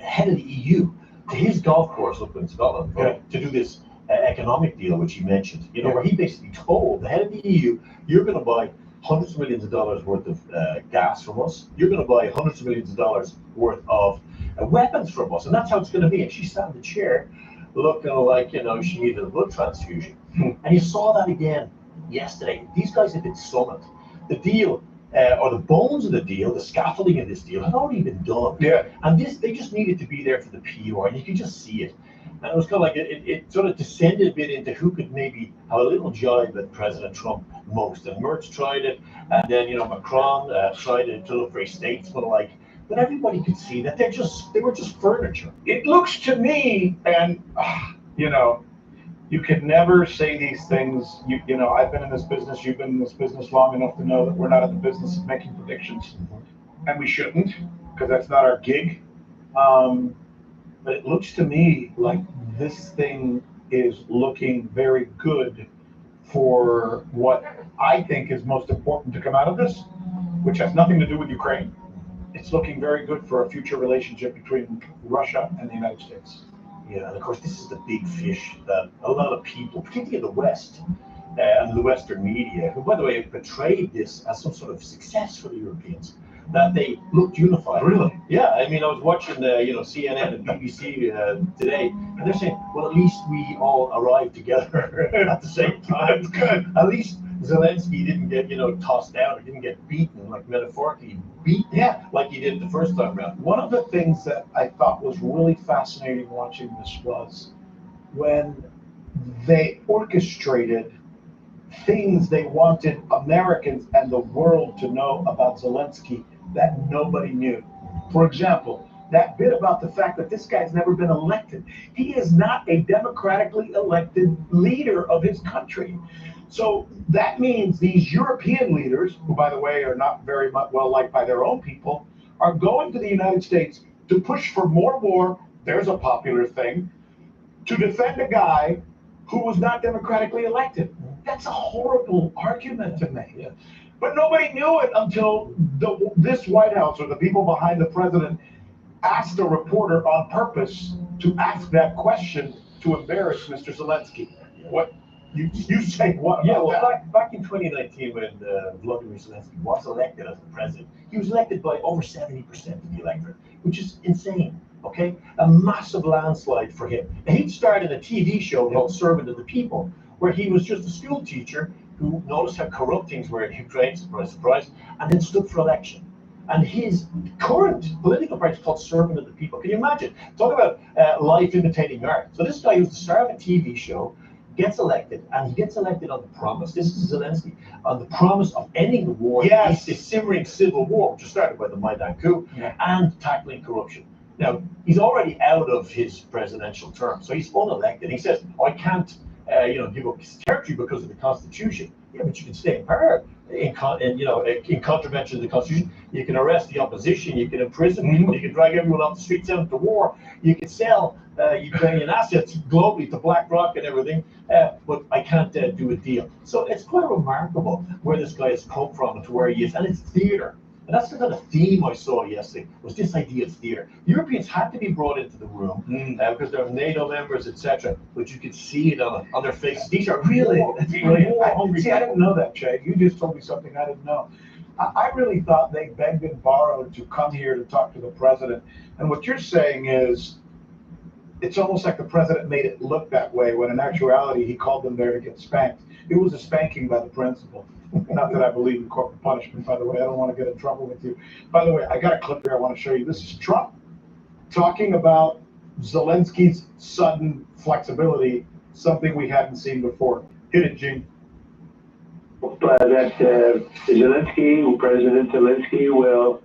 head of the EU to his golf course up in Scotland to do this economic deal, which he mentioned, where he basically told the head of the EU, you're going to buy hundreds of millions of dollars worth of gas from us. You're going to buy hundreds of millions of dollars worth of weapons from us. And that's how it's going to be. And she sat in the chair looking like, she needed a blood transfusion. And you saw that again yesterday. These guys have been summoned. The deal, or the bones of the deal, the scaffolding of this deal had already been done. Yeah. And they just needed to be there for the PR, and you could just see it. And it was kind of like, it sort of descended a bit into who could maybe have a little jibe at President Trump most. And Merz tried it, and then, Macron tried it to look very statesman-like. But everybody could see that they were just furniture. It looks to me, and you can never say these things. I've been in this business. You've been in this business long enough to know that we're not in the business of making predictions, and we shouldn't, because that's not our gig. But it looks to me like this thing is looking very good for what I think is most important to come out of this, which has nothing to do with Ukraine. It's looking very good for a future relationship between Russia and the United States. Yeah, and of course, this is the big fish that a lot of people, particularly in the West and the Western media, who, by the way, have portrayed this as some sort of success for the Europeans, that they looked unified. Really? Yeah, I mean, I was watching CNN and BBC today, and they're saying, well, at least we all arrived together at the same time. Good. At least Zelensky didn't get, tossed out or didn't get beaten, like metaphorically beaten, like he did the first time around. One of the things that I thought was really fascinating watching this was when they orchestrated things they wanted Americans and the world to know about Zelensky that nobody knew. For example, that bit about the fact that this guy's never been elected. He is not a democratically elected leader of his country. So that means these European leaders, who, by the way, are not very much well liked by their own people, are going to the United States to push for more war. There's a popular thing, to defend a guy who was not democratically elected. That's a horrible argument to make. Yeah. But nobody knew it until this White House or the people behind the president asked a reporter on purpose to ask that question to embarrass Mr. Zelensky. What? You say what? Yeah, well, back in 2019, when Volodymyr Zelensky was elected as the president, he was elected by over 70% of the electorate, which is insane. Okay, a massive landslide for him. And he'd started a TV show called Servant of the People, where he was just a school teacher who noticed how corrupt things were in Ukraine, surprise, surprise, and then stood for election. And his current political party is called Servant of the People. Can you imagine? Talk about life imitating art. So this guy who's the star of a TV show gets elected, and he gets elected on the promise. This is Zelensky on the promise of ending the war. Yes, the simmering civil war, which was started by the Maidan coup, and tackling corruption. Now he's already out of his presidential term, so he's unelected. He says, "I can't, give up his territory because of the Constitution." Yeah, but you can stay in power in contravention of the Constitution. You can arrest the opposition. You can imprison people. You can drag everyone off the streets out to war. You can sell Ukrainian assets globally to BlackRock and everything. But I can't do a deal. So it's quite remarkable where this guy has come from and to where he is, and it's theater. And that's the kind of theme I saw yesterday, was this idea of theater. Europeans had to be brought into the room because they're NATO members, etc. But you could see it on their faces. These are really hungry. See, I didn't know that, Jay. You just told me something I didn't know. I really thought they begged and borrowed to come here to talk to the president. And what you're saying is, it's almost like the president made it look that way, when in actuality, he called them there to get spanked. It was a spanking by the principal. Not that I believe in corporal punishment, by the way. I don't want to get in trouble with you. By the way, I got a clip here I want to show you. This is Trump talking about Zelensky's sudden flexibility, something we hadn't seen before. Hit it, Gene. That Zelensky, President Zelensky, will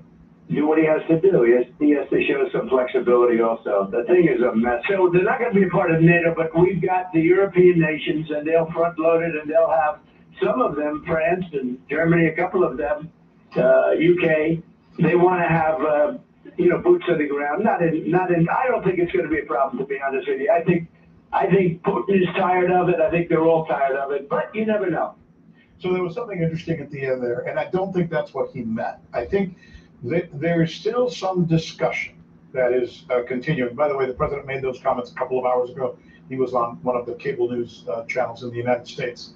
do what he has to do. He has to show some flexibility also. The thing is a mess. So they're not going to be a part of NATO, but we've got the European nations, and they'll front load it, and they'll have some of them, France and Germany, a couple of them, UK. They want to have boots on the ground. Not in. I don't think it's going to be a problem, to be honest with you. I think Putin is tired of it. I think they're all tired of it, but you never know. So there was something interesting at the end there, and I don't think that's what he meant. I think that there is still some discussion that is continuing. By the way, the president made those comments a couple of hours ago. He was on one of the cable news channels in the United States.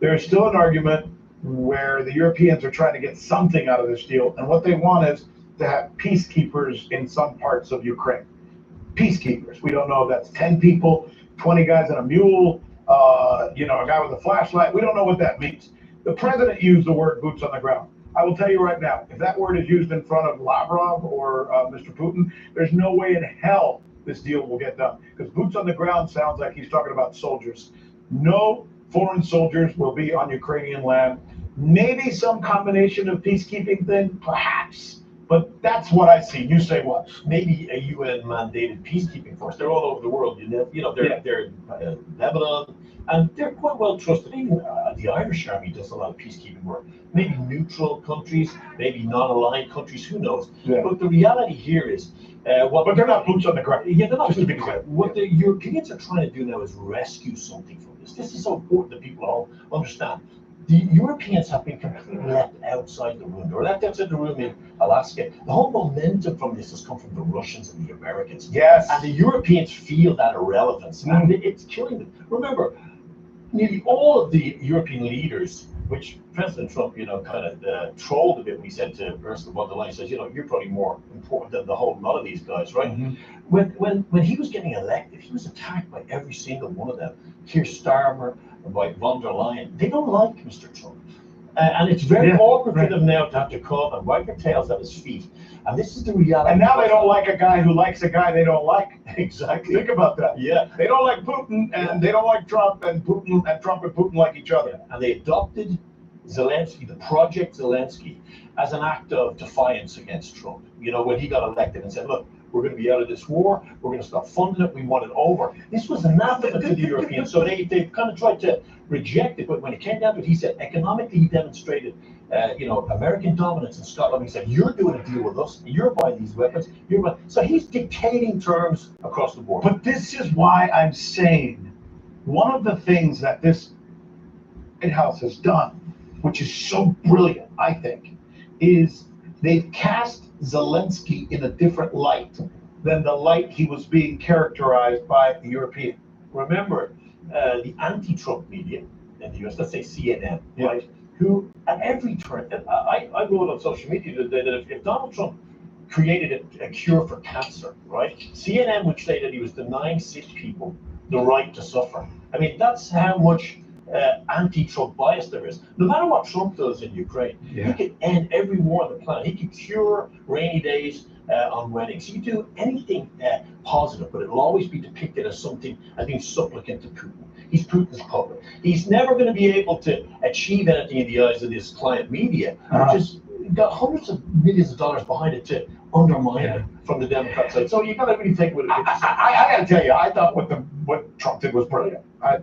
There is still an argument where the Europeans are trying to get something out of this deal, and what they want is to have peacekeepers in some parts of Ukraine. Peacekeepers. We don't know if that's 10 people, 20 guys on a mule, a guy with a flashlight. We don't know what that means. The president used the word boots on the ground. I will tell you right now, if that word is used in front of Lavrov or Mr. Putin, there's no way in hell this deal will get done. Because boots on the ground sounds like he's talking about soldiers. No foreign soldiers will be on Ukrainian land. Maybe some combination of peacekeeping thing, perhaps. But that's what I see. You say what? Maybe a UN-mandated peacekeeping force. They're all over the world. They're in Lebanon, and they're quite well trusted. Even the Irish Army does a lot of peacekeeping work. Maybe neutral countries, maybe non-aligned countries. Who knows? Yeah. But the reality here is, but they're not boots on the ground. Yeah, they're not boots on the ground. What the Europeans are trying to do now is rescue something from this. This is so important that people all understand. The Europeans have been completely left outside the room. They were left outside the room in Alaska. The whole momentum from this has come from the Russians and the Americans. Yes. And the Europeans feel that irrelevance, and it's killing them. Remember, nearly all of the European leaders, which President Trump, kind of trolled a bit when he said to Ursula von der Leyen, says, you're probably more important than the whole lot of these guys, right? When he was getting elected, he was attacked by every single one of them. Keir Starmer, by von der Leyen. They don't like Mr. Trump. And it's very awkward for them now to have to come and wipe their tails at his feet. And this is the reality. And now they don't like a guy who likes a guy they don't like. Exactly. Think about that. Yeah. They don't like Putin, and they don't like Trump, and Trump and Putin like each other. And they adopted Zelensky, the Project Zelensky, as an act of defiance against Trump. When he got elected and said, look, we're going to be out of this war. We're going to stop funding it. We want it over. This was anathema to the Europeans. So they kind of tried to reject it. But when it came down to it, he said, economically, he demonstrated, American dominance in Scotland. He said, you're doing a deal with us. You're buying these weapons. So he's dictating terms across the board. But this is why I'm saying one of the things that this White House has done, which is so brilliant, I think, is they've cast Zelensky in a different light than the light he was being characterized by the European. Remember, the anti-Trump media in the US, let's say CNN, right? Who at every turn, I wrote on social media today that if Donald Trump created a cure for cancer, right? CNN would say that he was denying sick people the right to suffer. I mean, that's how much anti-Trump bias there is. No matter what Trump does in Ukraine, he could end every war on the planet. He could cure rainy days on weddings. He could do anything positive, but it'll always be depicted as something as being supplicant to Putin. He's Putin's puppet. He's never going to be able to achieve anything in the eyes of this client media, which has got hundreds of millions of dollars behind it to undermine it from the Democrat side. So you got to really take it with a pinch of salt. I got to tell you, I thought what Trump did was brilliant. I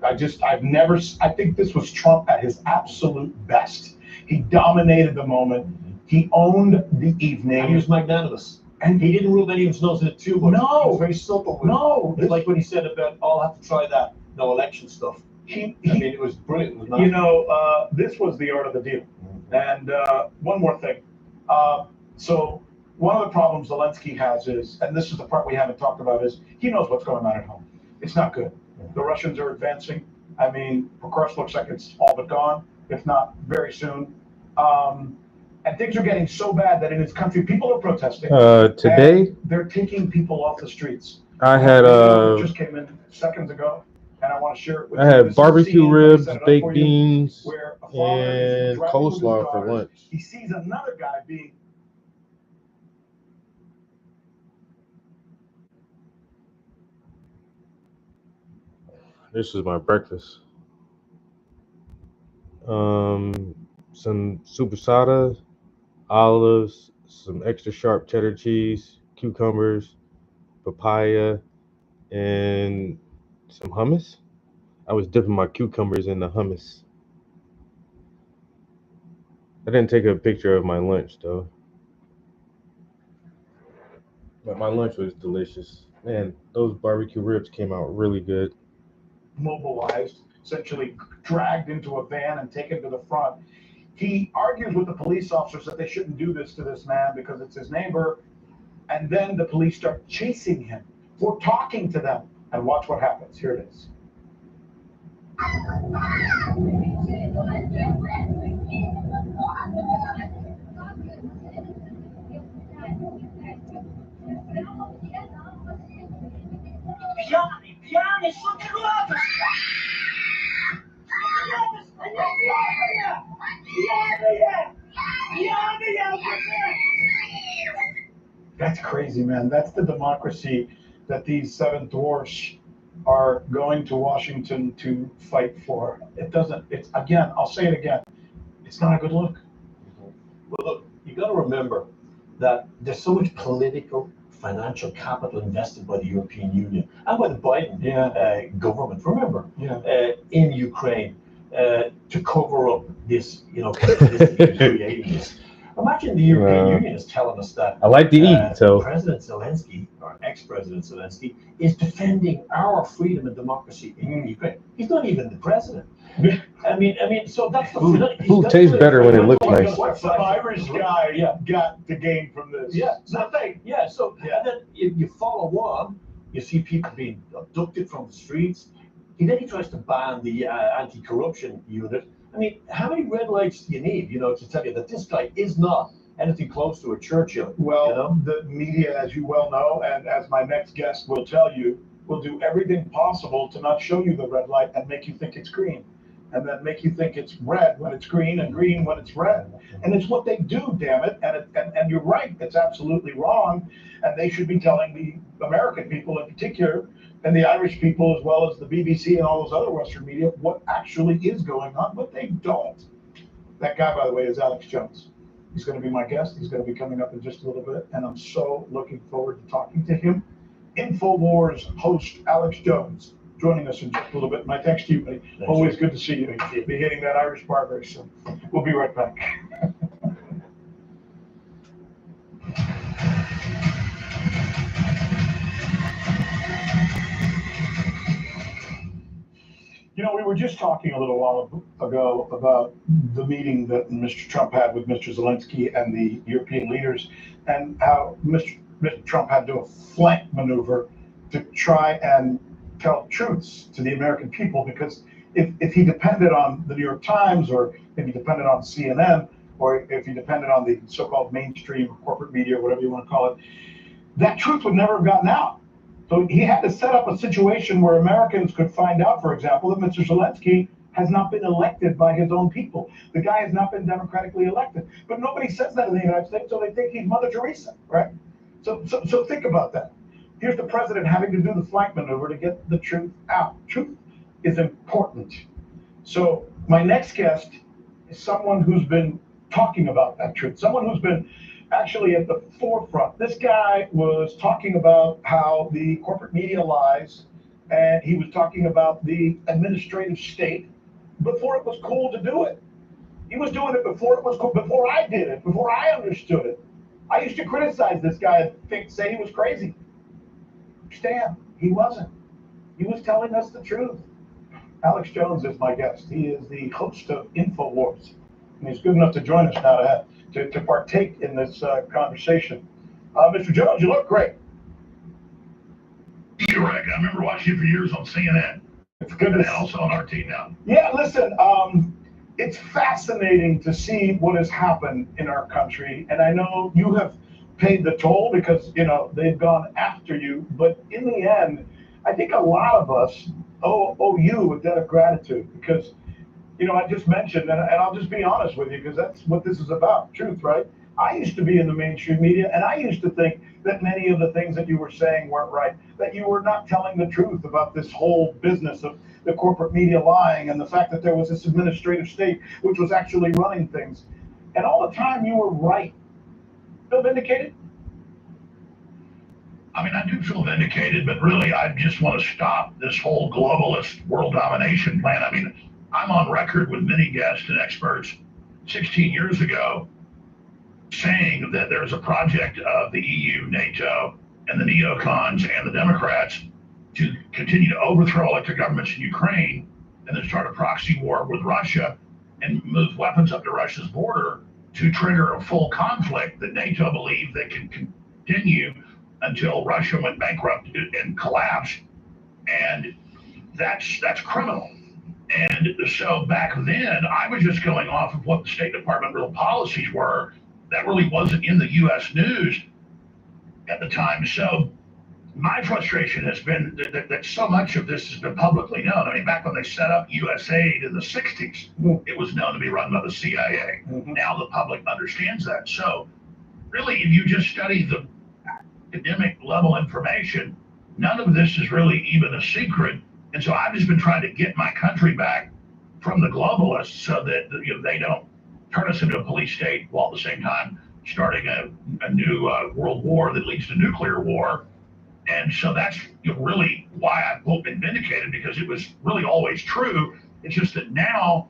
think this was Trump at his absolute best. He dominated the moment. He owned the evening. And he was magnanimous. And he didn't rule anyone's nose in it too much. No. He was very subtle with it. It's like when he said about, I'll have to try that no election stuff. It was brilliant. It was nice. This was the art of the deal. And one more thing. So one of the problems Zelensky has is, and this is the part we haven't talked about, is he knows what's going on at home. It's not good. The Russians are advancing. I mean, of course, looks like it's all but gone, if not very soon. And things are getting so bad that in his country, people are protesting. Today, and they're taking people off the streets. I had It just came in seconds ago, and I want to share it with you. I This had is barbecue CNN, ribs, set it up baked for you, beans, where a father is and driving with his coleslaw for daughter. lunch. He sees another guy being. This is my breakfast. Some supersada, olives, some extra sharp cheddar cheese, cucumbers, papaya, and some hummus. I was dipping my cucumbers in the hummus. I didn't take a picture of my lunch though. But my lunch was delicious. Man, those barbecue ribs came out really good. Mobilized, essentially dragged into a van and taken to the front. He argues with the police officers that they shouldn't do this to this man because it's his neighbor. And then the police start chasing him for talking to them. And watch what happens. Here it is. That's crazy, man. That's the democracy that these seven dwarfs are going to Washington to fight for. It's again, I'll say it again, it's not a good look. Well, look, you got to remember that there's so much political, financial capital invested by the European Union and by the Biden government, remember, in Ukraine to cover up this, creating this. Imagine the European Union is telling us that I like to eat, so President Zelensky, or ex-President Zelensky, is defending our freedom and democracy in Ukraine. He's not even the president. I mean, so that's the food tastes better when it looks nice. What's the Irish guy got to gain from this? Yeah, nothing. Yeah, so and then you follow on, you see people being abducted from the streets. And then he tries to ban the anti-corruption unit. I mean, how many red lights do you need, to tell you that this guy is not anything close to a Churchill? Well, the media, as you well know, and as my next guest will tell you, will do everything possible to not show you the red light and make you think it's green. And then make you think it's red when it's green and green when it's red. And it's what they do, damn it. And you're right, it's absolutely wrong. And they should be telling the American people in particular, and the Irish people, as well as the BBC and all those other Western media, what actually is going on, but they don't. That guy, by the way, is Alex Jones. He's going to be my guest. He's going to be coming up in just a little bit, and I'm so looking forward to talking to him. InfoWars host Alex Jones joining us in just a little bit. My thanks to you, buddy. Always good to see you. Be hitting that Irish bar very soon. We'll be right back. We were just talking a little while ago about the meeting that Mr. Trump had with Mr. Zelensky and the European leaders, and how Mr. Trump had to do a flank maneuver to try and tell truths to the American people, because if he depended on the New York Times, or if he depended on CNN, or if he depended on the so-called mainstream corporate media, or whatever you want to call it, that truth would never have gotten out. So he had to set up a situation where Americans could find out, for example, that Mr. Zelensky has not been elected by his own people. The guy has not been democratically elected. But nobody says that in the United States, so they think he's Mother Teresa, right? So think about that. Here's the president having to do the flank maneuver to get the truth out. Truth is important. So my next guest is someone who's been talking about that truth, someone who's been actually at the forefront. This guy was talking about how the corporate media lies, and he was talking about the administrative state before it was cool to do it. He was doing it before it was cool, before I did it, before I understood it. I used to criticize this guy and say he was crazy. Stan, he wasn't. He was telling us the truth. Alex Jones is my guest. He is the host of InfoWars, and he's good enough to join us now to to partake in this conversation. Mr. Jones, you look great. You're right. I remember watching you for years on CNN. It's good And also on RT now. Yeah, listen, it's fascinating to see what has happened in our country. And I know you have paid the toll because, you know, they've gone after you. But in the end, I think a lot of us owe you a debt of gratitude because, you know, I just mentioned, and I'll just be honest with you because that's what this is about, truth, right? I used to be in the mainstream media, and I used to think that many of the things that you were saying weren't right, that you were not telling the truth about this whole business of the corporate media lying and the fact that there was this administrative state which was actually running things. And all the time you were right. Feel vindicated? I mean, I do feel vindicated, but really I just want to stop this whole globalist world domination plan. I mean, I'm on record with many guests and experts 16 years ago saying that there's a project of the EU, NATO, and the neocons and the Democrats to continue to overthrow elected governments in Ukraine and then start a proxy war with Russia and move weapons up to Russia's border to trigger a full conflict that NATO believed they can continue until Russia went bankrupt and collapsed. And that's criminal. And so back then, I was just going off of what the State Department real policies were. That really wasn't in the U.S. news at the time. So my frustration has been that so much of this has been publicly known. I mean, back when they set up USAID in the 60s, it was known to be run by the CIA. Now the public understands that. So really, if you just study the academic level information, none of this is really even a secret. And so I've just been trying to get my country back from the globalists so that they don't turn us into a police state while at the same time starting a new world war that leads to nuclear war. And so that's really why I've been vindicated, because it was really always true. It's just that now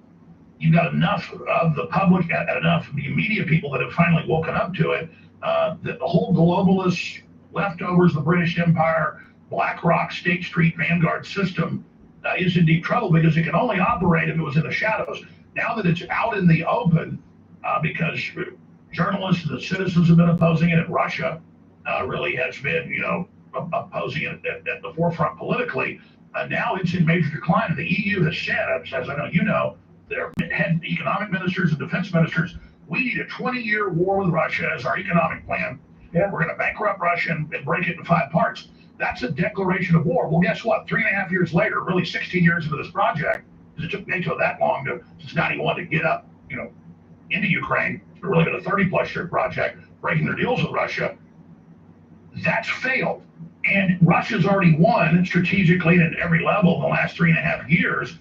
you've got enough of the public and enough of the media people that have finally woken up to it, that the whole globalist leftovers, the British Empire, BlackRock, State Street, Vanguard system is in deep trouble because it can only operate if it was in the shadows. Now that it's out in the open, because journalists and the citizens have been opposing it, and Russia really has been, opposing it at the forefront politically, now it's in major decline. And the EU has said, as I know you know, their head economic ministers and defense ministers, we need a 20-year war with Russia as our economic plan. Yeah. We're going to bankrupt Russia and break it into 5 parts. That's a declaration of war. Well, guess what? 3.5 years later, really 16 years into this project, because it took NATO that long since 91 to get up, into Ukraine. It's really been a 30-plus year project, breaking their deals with Russia. That's failed. And Russia's already won strategically at every level in the last 3.5 years.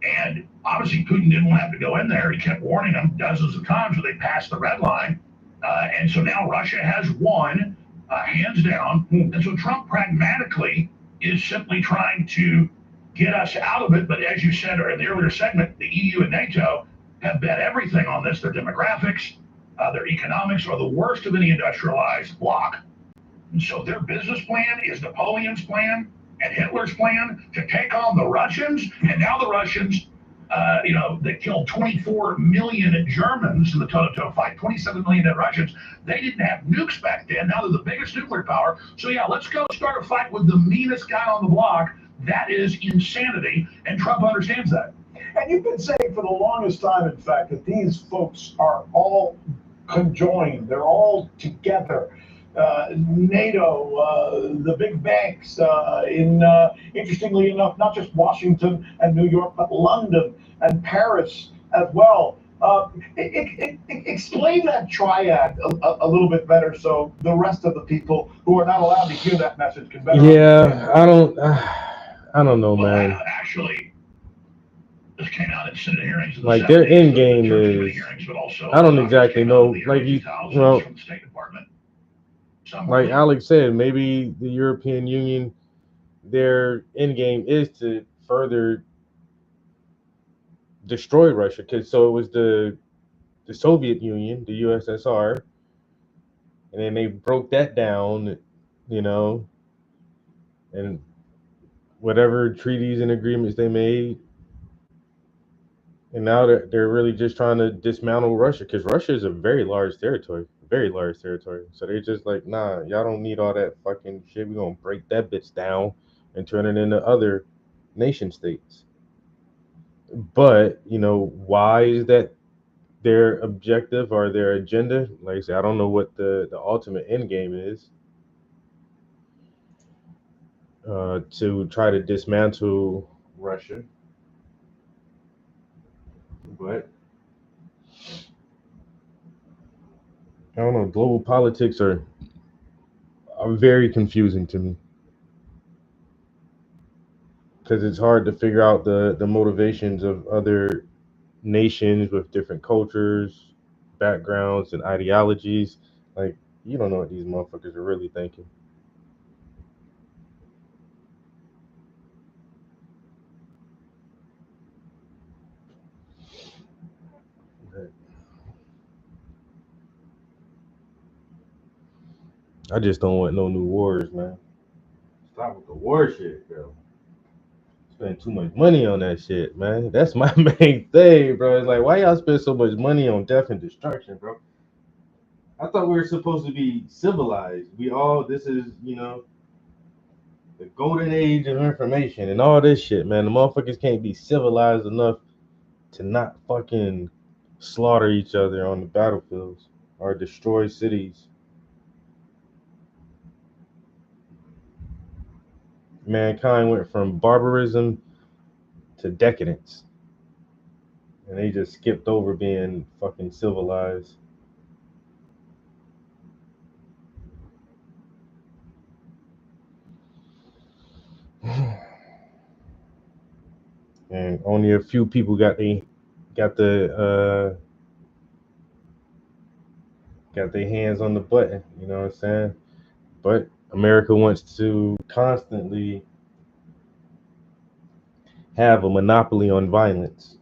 And obviously Putin didn't want to have to go in there. He kept warning them dozens of times where they passed the red line. And so now Russia has won, hands down. And so Trump pragmatically is simply trying to get us out of it. But as you said in the earlier segment, the EU and NATO have bet everything on this. Their demographics, their economics are the worst of any industrialized bloc. And so their business plan is Napoleon's plan and Hitler's plan to take on the Russians. And now the Russians, they killed 24 million Germans in the toe-to-toe fight, 27 million dead Russians. They didn't have nukes back then. Now they're the biggest nuclear power. So yeah, let's go start a fight with the meanest guy on the block. That is insanity. And Trump understands that. And you've been saying for the longest time, in fact, that these folks are all conjoined. They're all together. NATO, the big banks, interestingly enough, not just Washington and New York, but London and Paris as well. Explain that triad a little bit better so the rest of the people who are not allowed to hear that message can better understand. I don't know, man. Actually, this came out in Senate hearings. Like their end game is, I don't exactly know. Like from the State Department. Like Alex said, maybe the European Union, their end game is to further destroy Russia. Because so it was the Soviet Union, the USSR, and then they broke that down, and whatever treaties and agreements they made, And now they're really just trying to dismantle Russia because Russia is a very large territory. So they're just like, nah, y'all don't need all that fucking shit. We're going to break that bitch down and turn it into other nation states. But, why is that their objective or their agenda? Like I said, I don't know what the ultimate end game is. To try to dismantle Russia. But I don't know. Global politics are very confusing to me because it's hard to figure out the motivations of other nations with different cultures, backgrounds, and ideologies. Like, you don't know what these motherfuckers are really thinking. I just don't want no new wars, man. Stop with the war shit, bro. Spend too much money on that shit, man. That's my main thing, bro. It's like, why y'all spend so much money on death and destruction, bro? I thought we were supposed to be civilized. This is, the golden age of information and all this shit, man. The motherfuckers can't be civilized enough to not fucking slaughter each other on the battlefields or destroy cities. Mankind went from barbarism to decadence. And they just skipped over being fucking civilized. And only a few people got their hands on the button, you know what I'm saying? But America wants to constantly have a monopoly on violence,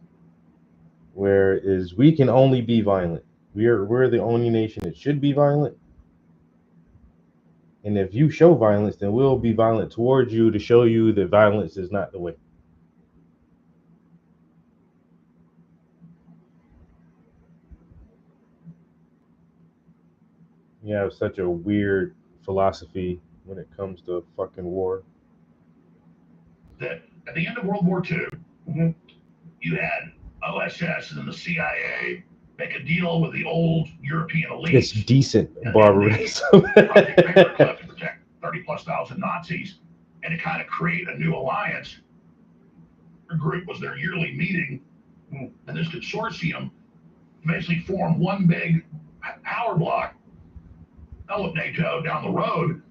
whereas we can only be violent. We're the only nation that should be violent. And if you show violence, then we'll be violent towards you to show you that violence is not the way. You have such a weird philosophy when it comes to fucking war. That at the end of World War II, you had OSS and the CIA make a deal with the old European elites. It's decent barbarism. Project Paperclip to protect 30,000+ Nazis and to kind of create a new alliance. Their group was their yearly meeting, and this consortium basically formed one big power block, developed NATO down the road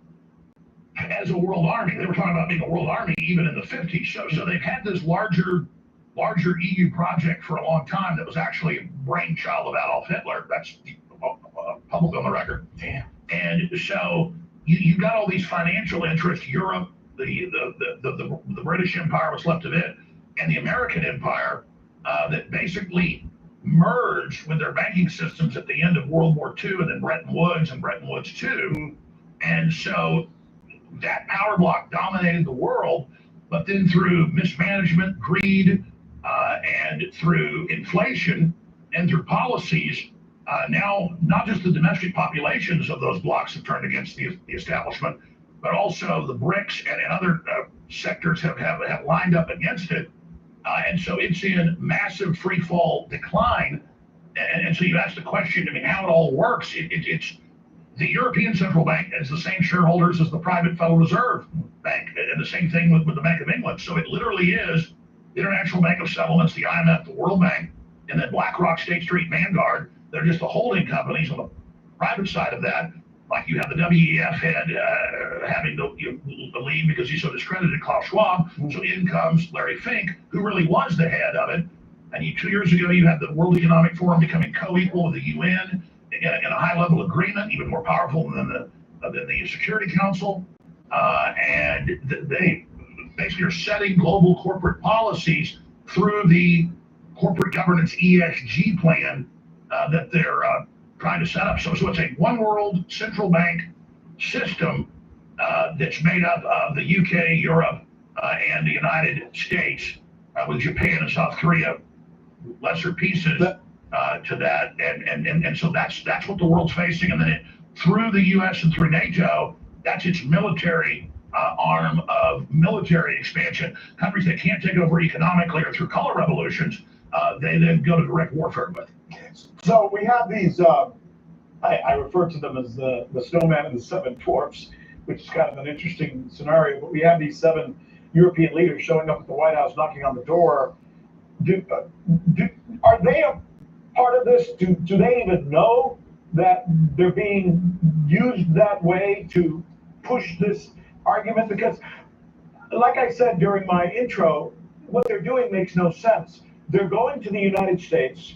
as a world army. They were talking about being a world army even in the 50s. So they've had this larger EU project for a long time that was actually a brainchild of Adolf Hitler. That's public on the record. Damn. And so you got all these financial interests, Europe, the British Empire, what's left of it, and the American Empire that basically merged with their banking systems at the end of World War II and then Bretton Woods and Bretton Woods II. And so that power block dominated the world, but then through mismanagement, greed, and through inflation and through policies, now not just the domestic populations of those blocks have turned against the establishment, but also the BRICS and other sectors have lined up against it. And so it's in massive free fall decline. And so you ask the question, how it all works. It's the European Central Bank has the same shareholders as the private Federal Reserve Bank, and the same thing with the Bank of England. So it literally is the International Bank of Settlements, the IMF, the World Bank, and then BlackRock, State Street, Vanguard. They're just the holding companies on the private side of that. Like you have the WEF head having the lead because he's so discredited, Klaus Schwab. So in comes Larry Fink, who really was the head of it. And 2 years ago, you had the World Economic Forum becoming co-equal with the UN in a high-level agreement, even more powerful than the Security Council. And they basically are setting global corporate policies through the corporate governance ESG plan that they're trying to set up. So it's a one world central bank system that's made up of the UK, Europe, and the United States, with Japan and South Korea lesser pieces to that, and so that's what the world's facing, and then through the U.S. and through NATO, that's its military arm of military expansion. Countries that can't take over economically or through color revolutions, they then go to direct warfare with. So we have these, I refer to them as the snowman and the seven dwarfs, which is kind of an interesting scenario, but we have these 7 European leaders showing up at the White House, knocking on the door. Are they a part of this? Do they even know that they're being used that way to push this argument? Because, like I said during my intro, what they're doing makes no sense. They're going to the United States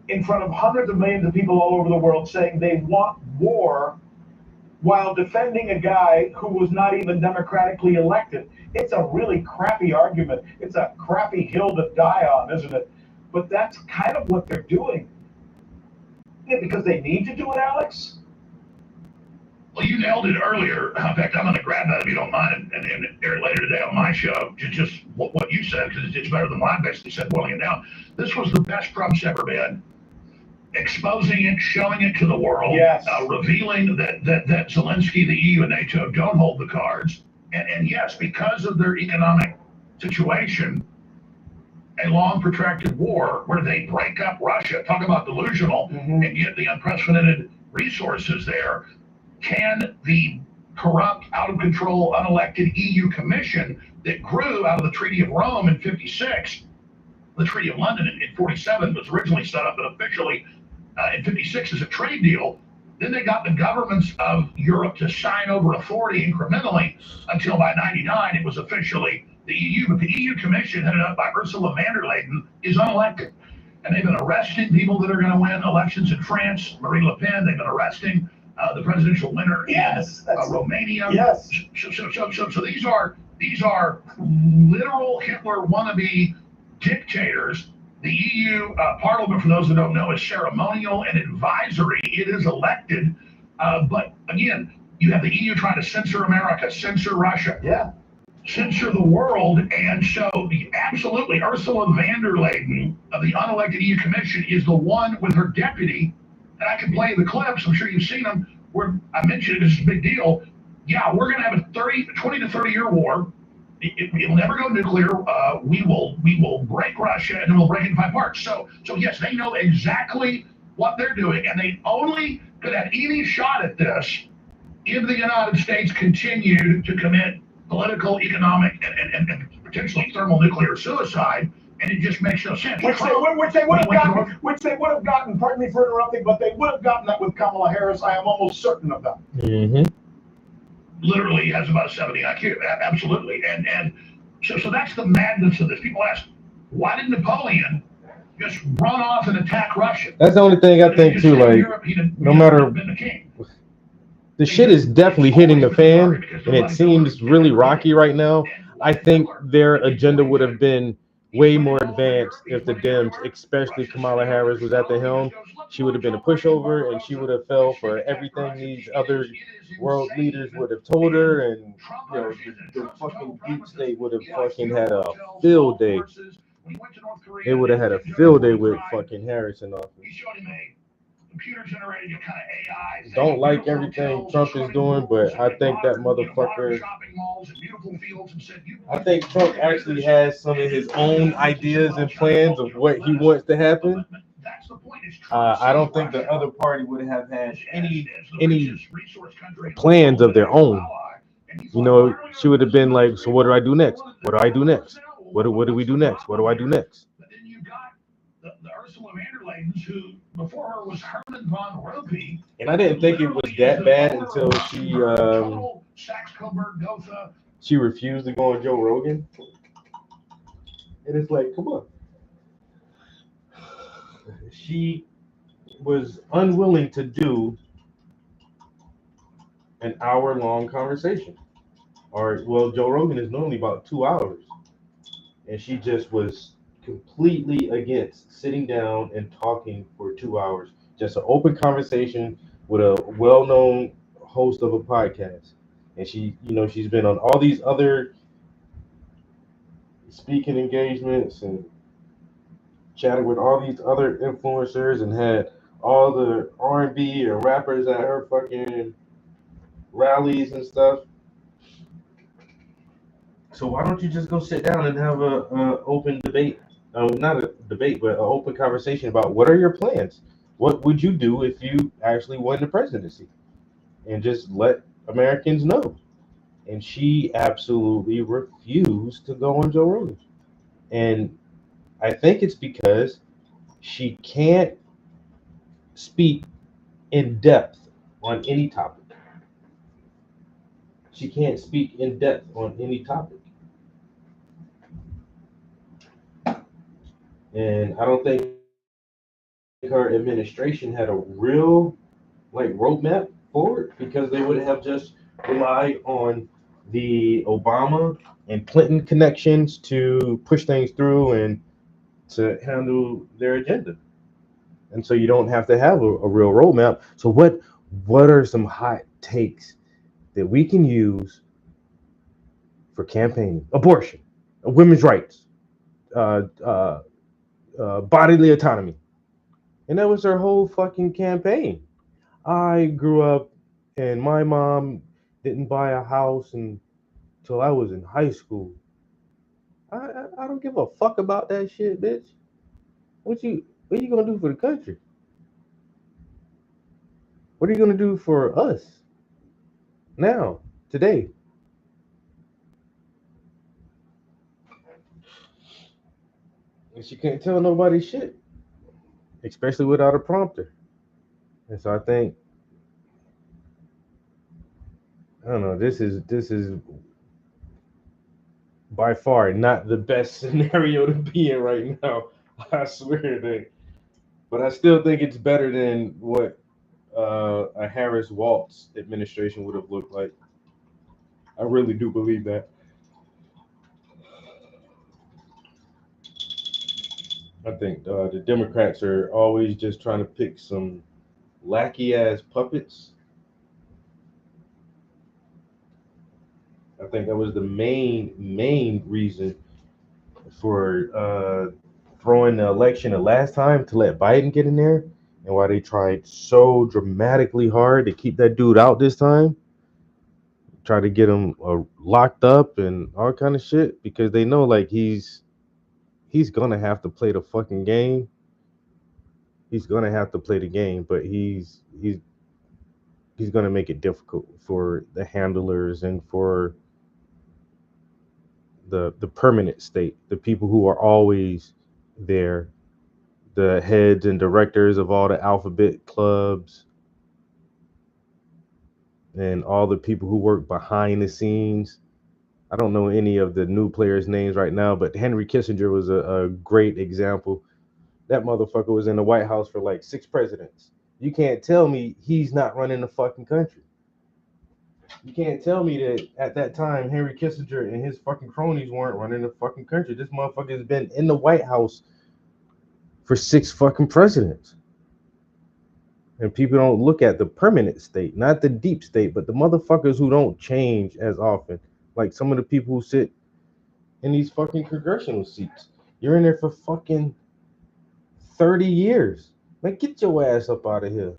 in front of hundreds of millions of people all over the world saying they want war while defending a guy who was not even democratically elected. It's a really crappy argument. It's a crappy hill to die on, isn't it? But that's kind of what they're doing. Yeah, because they need to do it, Alex? Well, you nailed it earlier. In fact, I'm going to grab that if you don't mind and air it later today on my show. Just what you said, because it's better than what I basically said, boiling it down. This was the best Trump's ever been. Exposing it, showing it to the world, yes. Revealing that Zelensky, the EU, and NATO don't hold the cards. And yes, because of their economic situation, a long protracted war where they break up Russia, talk about delusional, and yet the unprecedented resources there. Can the corrupt, out of control, unelected EU Commission that grew out of the Treaty of Rome in 56, the Treaty of London in 47 was originally set up, but officially in 56 as a trade deal. Then they got the governments of Europe to sign over authority incrementally until by 99 it was officially the EU. But the EU Commission, headed up by Ursula von der Leyen, is unelected. And they've been arresting people that are going to win elections in France, Marine Le Pen. They've been arresting the presidential winner in Romania. Yes. So these are literal Hitler wannabe dictators. The EU Parliament, for those that don't know, is ceremonial and advisory. It is elected, but again, you have the EU trying to censor America, censor Russia, censor the world, and so absolutely Ursula von der Leyen of the unelected EU Commission is the one with her deputy. And I can play the clips. I'm sure you've seen them. Where I mentioned it is a big deal. Yeah, we're going to have a 20 to 30 year war. It'll never go nuclear. We will break Russia and then we'll break it in 5 parts. So yes, they know exactly what they're doing, and they only could have any shot at this if the United States continued to commit political, economic, and potentially thermonuclear suicide. And it just makes no sense. Which they would have gotten, pardon me for interrupting, but they would have gotten that with Kamala Harris. I am almost certain of that. Mm-hmm. Literally has about a 70 IQ, absolutely. And so that's the madness of this. People ask, why did Napoleon just run off and attack Russia? That's the only thing I think too, like, no matter, the shit is definitely hitting the fan, and it seems really rocky right now. I think their agenda would have been way more advanced if the Dems, especially Kamala Harris, was at the helm. She would have been a pushover, and she would have fell for everything these other world leaders would have told her, and you know, the fucking deep state would have fucking had a field day. They would have had a field day with fucking Harris in office. Computer-generated kind of AI. Don't like everything Trump is doing, but I think that motherfucker. I think Trump actually has some of his own ideas and plans of what he wants to happen. I don't think the other party would have had any plans of their own. You know, she would have been like, so what do I do next? What do I do next? What do we do next? What do I do next? But then you got the Ursula von der Leyen, who before her was Herman von Rompuy. And I didn't think it was that bad until she refused to go on Joe Rogan. And it's like, come on. She was unwilling to do an hour-long conversation. Or, well, Joe Rogan is normally about 2 hours. And she just was completely against sitting down and talking for 2 hours. Just an open conversation with a well-known host of a podcast. And she, you know, she's been on all these other speaking engagements, and chatted with all these other influencers and had all the R&B and rappers at her fucking rallies and stuff. So why don't you just go sit down and have a open debate? Not a debate, but an open conversation about what are your plans? What would you do if you actually won the presidency? And just let Americans know. And she absolutely refused to go on Joe Rogan. And I think it's because she can't speak in depth on any topic. She can't speak in depth on any topic. And I don't think her administration had a real roadmap forward, because they would have just relied on the Obama and Clinton connections to push things through and to handle their agenda. And so you don't have to have a real roadmap. So what are some hot takes that we can use for campaigning? Abortion, women's rights, bodily autonomy. And that was her whole fucking campaign. I grew up and my mom didn't buy a house until I was in high school. I don't give a fuck about that shit, bitch. What you gonna do for the country? What are you gonna do for us now, today? And she can't tell nobody shit, especially without a prompter. And so I think, I don't know, this is by far not the best scenario to be in right now. I swear that. But I still think it's better than what a Harris Waltz administration would have looked like. I really do believe that. I think the Democrats are always just trying to pick some lackey ass puppets. I think that was the main reason for throwing the election the last time, to let Biden get in there, and why they tried so dramatically hard to keep that dude out this time. Try to get him locked up and all kind of shit, because they know he's gonna have to play the fucking game. He's gonna have to play the game, but he's gonna make it difficult for the handlers and for the permanent state, the people who are always there, the heads and directors of all the alphabet clubs and all the people who work behind the scenes. I don't know any of the new players' names right now, but Henry Kissinger was a great example. That motherfucker was in the White House for 6 presidents. You can't tell me he's not running the fucking country. You can't tell me that at that time Henry Kissinger and his fucking cronies weren't running the fucking country. This motherfucker has been in the White House for 6 fucking presidents. And people don't look at the permanent state, not the deep state, but the motherfuckers who don't change as often. Like some of the people who sit in these fucking congressional seats. You're in there for fucking 30 years. Man, get your ass up out of here.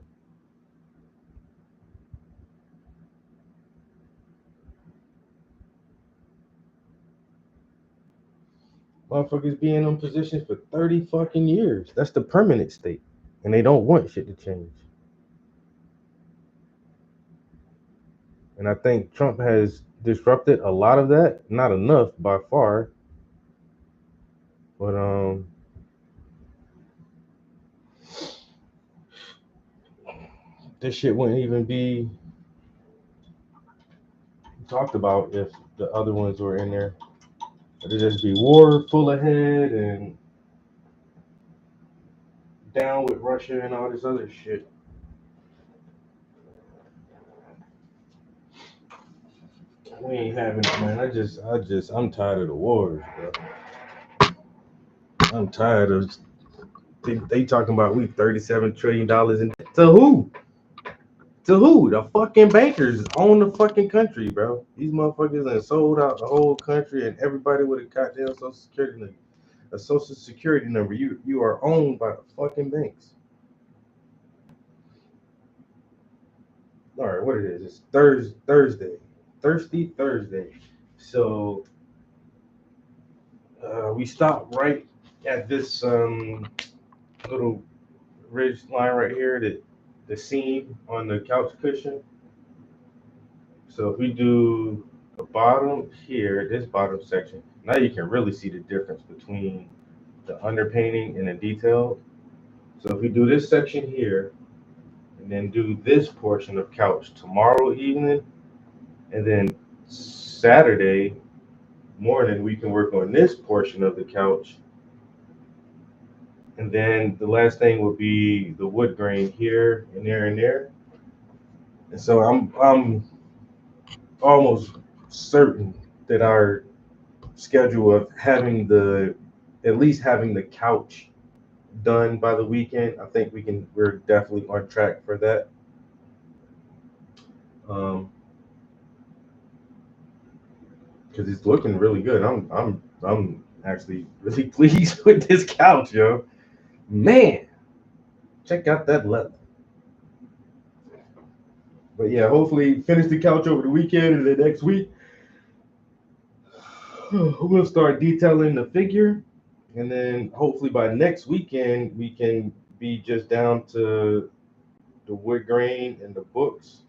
Motherfuckers be in them positions for 30 fucking years. That's the permanent state. And they don't want shit to change. And I think Trump has disrupted a lot of that. Not enough by far. But this shit wouldn't even be talked about if the other ones were in there. It'd just be war full ahead and down with Russia and all this other shit. We ain't having it, man. I'm tired of the wars, bro. I'm tired of they talking about we $37 trillion in debt. To who? To who? The fucking bankers own the fucking country, bro. These motherfuckers have sold out the whole country and everybody with a goddamn Social Security number. a social security number. You are owned by the fucking banks. All right, what it is? It's Thursday. Thirsty Thursday. So we stopped right at this little ridge line right here, the seam on the couch cushion. So if we do the bottom here, this bottom section, now you can really see the difference between the underpainting and the detail. So if we do this section here, and then do this portion of couch tomorrow evening, and then Saturday morning we can work on this portion of the couch, and then the last thing will be the wood grain here and there and there. And so I'm almost certain that our schedule of having at least having the couch done by the weekend, I think we're definitely on track for that. Because it's looking really good. I'm actually really pleased with this couch, yo. Man, check out that leather. But yeah, hopefully finish the couch over the weekend, and then next week we'll start detailing the figure, and then hopefully by next weekend we can be just down to the wood grain and the books.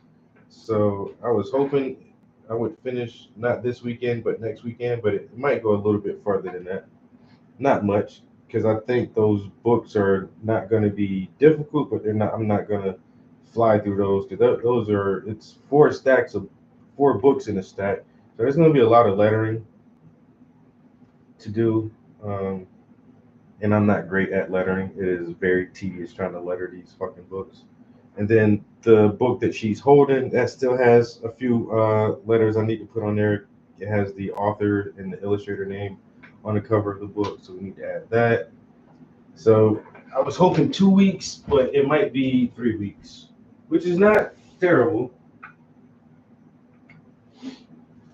So I was hoping I would finish not this weekend but next weekend, but it might go a little bit further than that. Not much, because I think those books are not going to be difficult, but I'm not going to fly through those, because it's 4 stacks of 4 books in a stack, so there's going to be a lot of lettering to do, and I'm not great at lettering. It is very tedious trying to letter these fucking books. And then the book that she's holding, that still has a few letters I need to put on there. It has the author and the illustrator name on the cover of the book, so we need to add that. So I was hoping 2 weeks, but it might be 3 weeks, which is not terrible.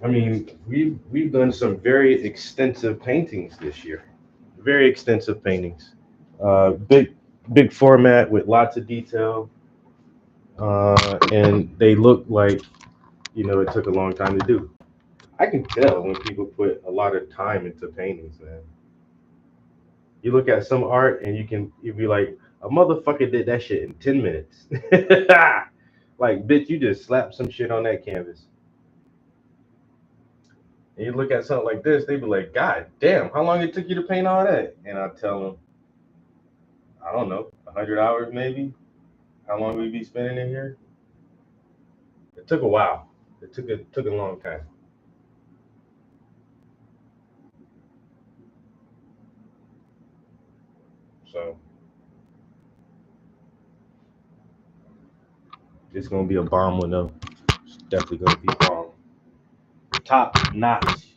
I mean, we've done some very extensive paintings this year. Very extensive paintings. Big format with lots of detail. And they look like, it took a long time to do. I can tell when people put a lot of time into paintings, man. You look at some art and you'd be like, a motherfucker did that shit in 10 minutes. Like, bitch, you just slapped some shit on that canvas. And you look at something like this, they'd be like, God damn, how long it took you to paint all that? And I tell them, I don't know, 100 hours maybe? How long we be spending in here? It took a while. It took a long time. So it's gonna be a bomb one though. It's definitely gonna be bomb. Top notch.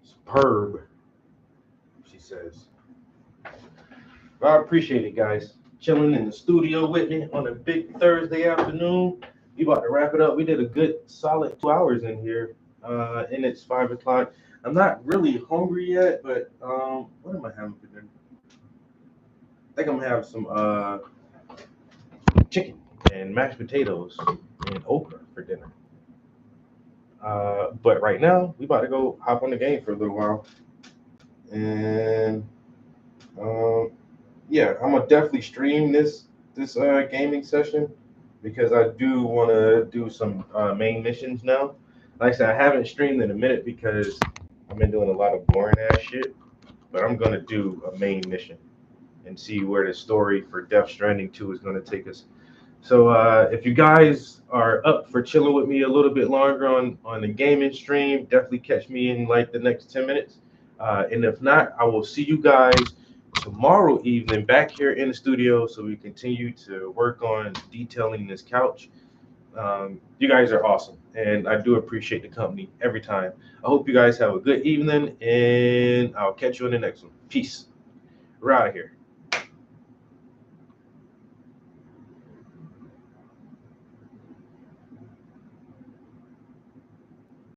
Superb, she says. I appreciate it, guys. Chilling in the studio with me on a big Thursday afternoon. We about to wrap it up. We did a good solid 2 hours in here. And it's 5 o'clock. I'm not really hungry yet, but what am I having for dinner? I think I'm gonna have some chicken and mashed potatoes and okra for dinner. But right now, we about to go hop on the game for a little while. And yeah, I'm gonna definitely stream this gaming session, because I do want to do some main missions now. Like I said, I haven't streamed in a minute because I've been doing a lot of boring ass shit, but I'm gonna do a main mission and see where the story for Death Stranding 2 is gonna take us. So if you guys are up for chilling with me a little bit longer on the gaming stream, definitely catch me in like the next 10 minutes. And if not, I will see you guys tomorrow evening back here in the studio, so we continue to work on detailing this couch. You guys are awesome, and I do appreciate the company every time. I hope you guys have a good evening, and I'll catch you in the next one. Peace. We're out of here.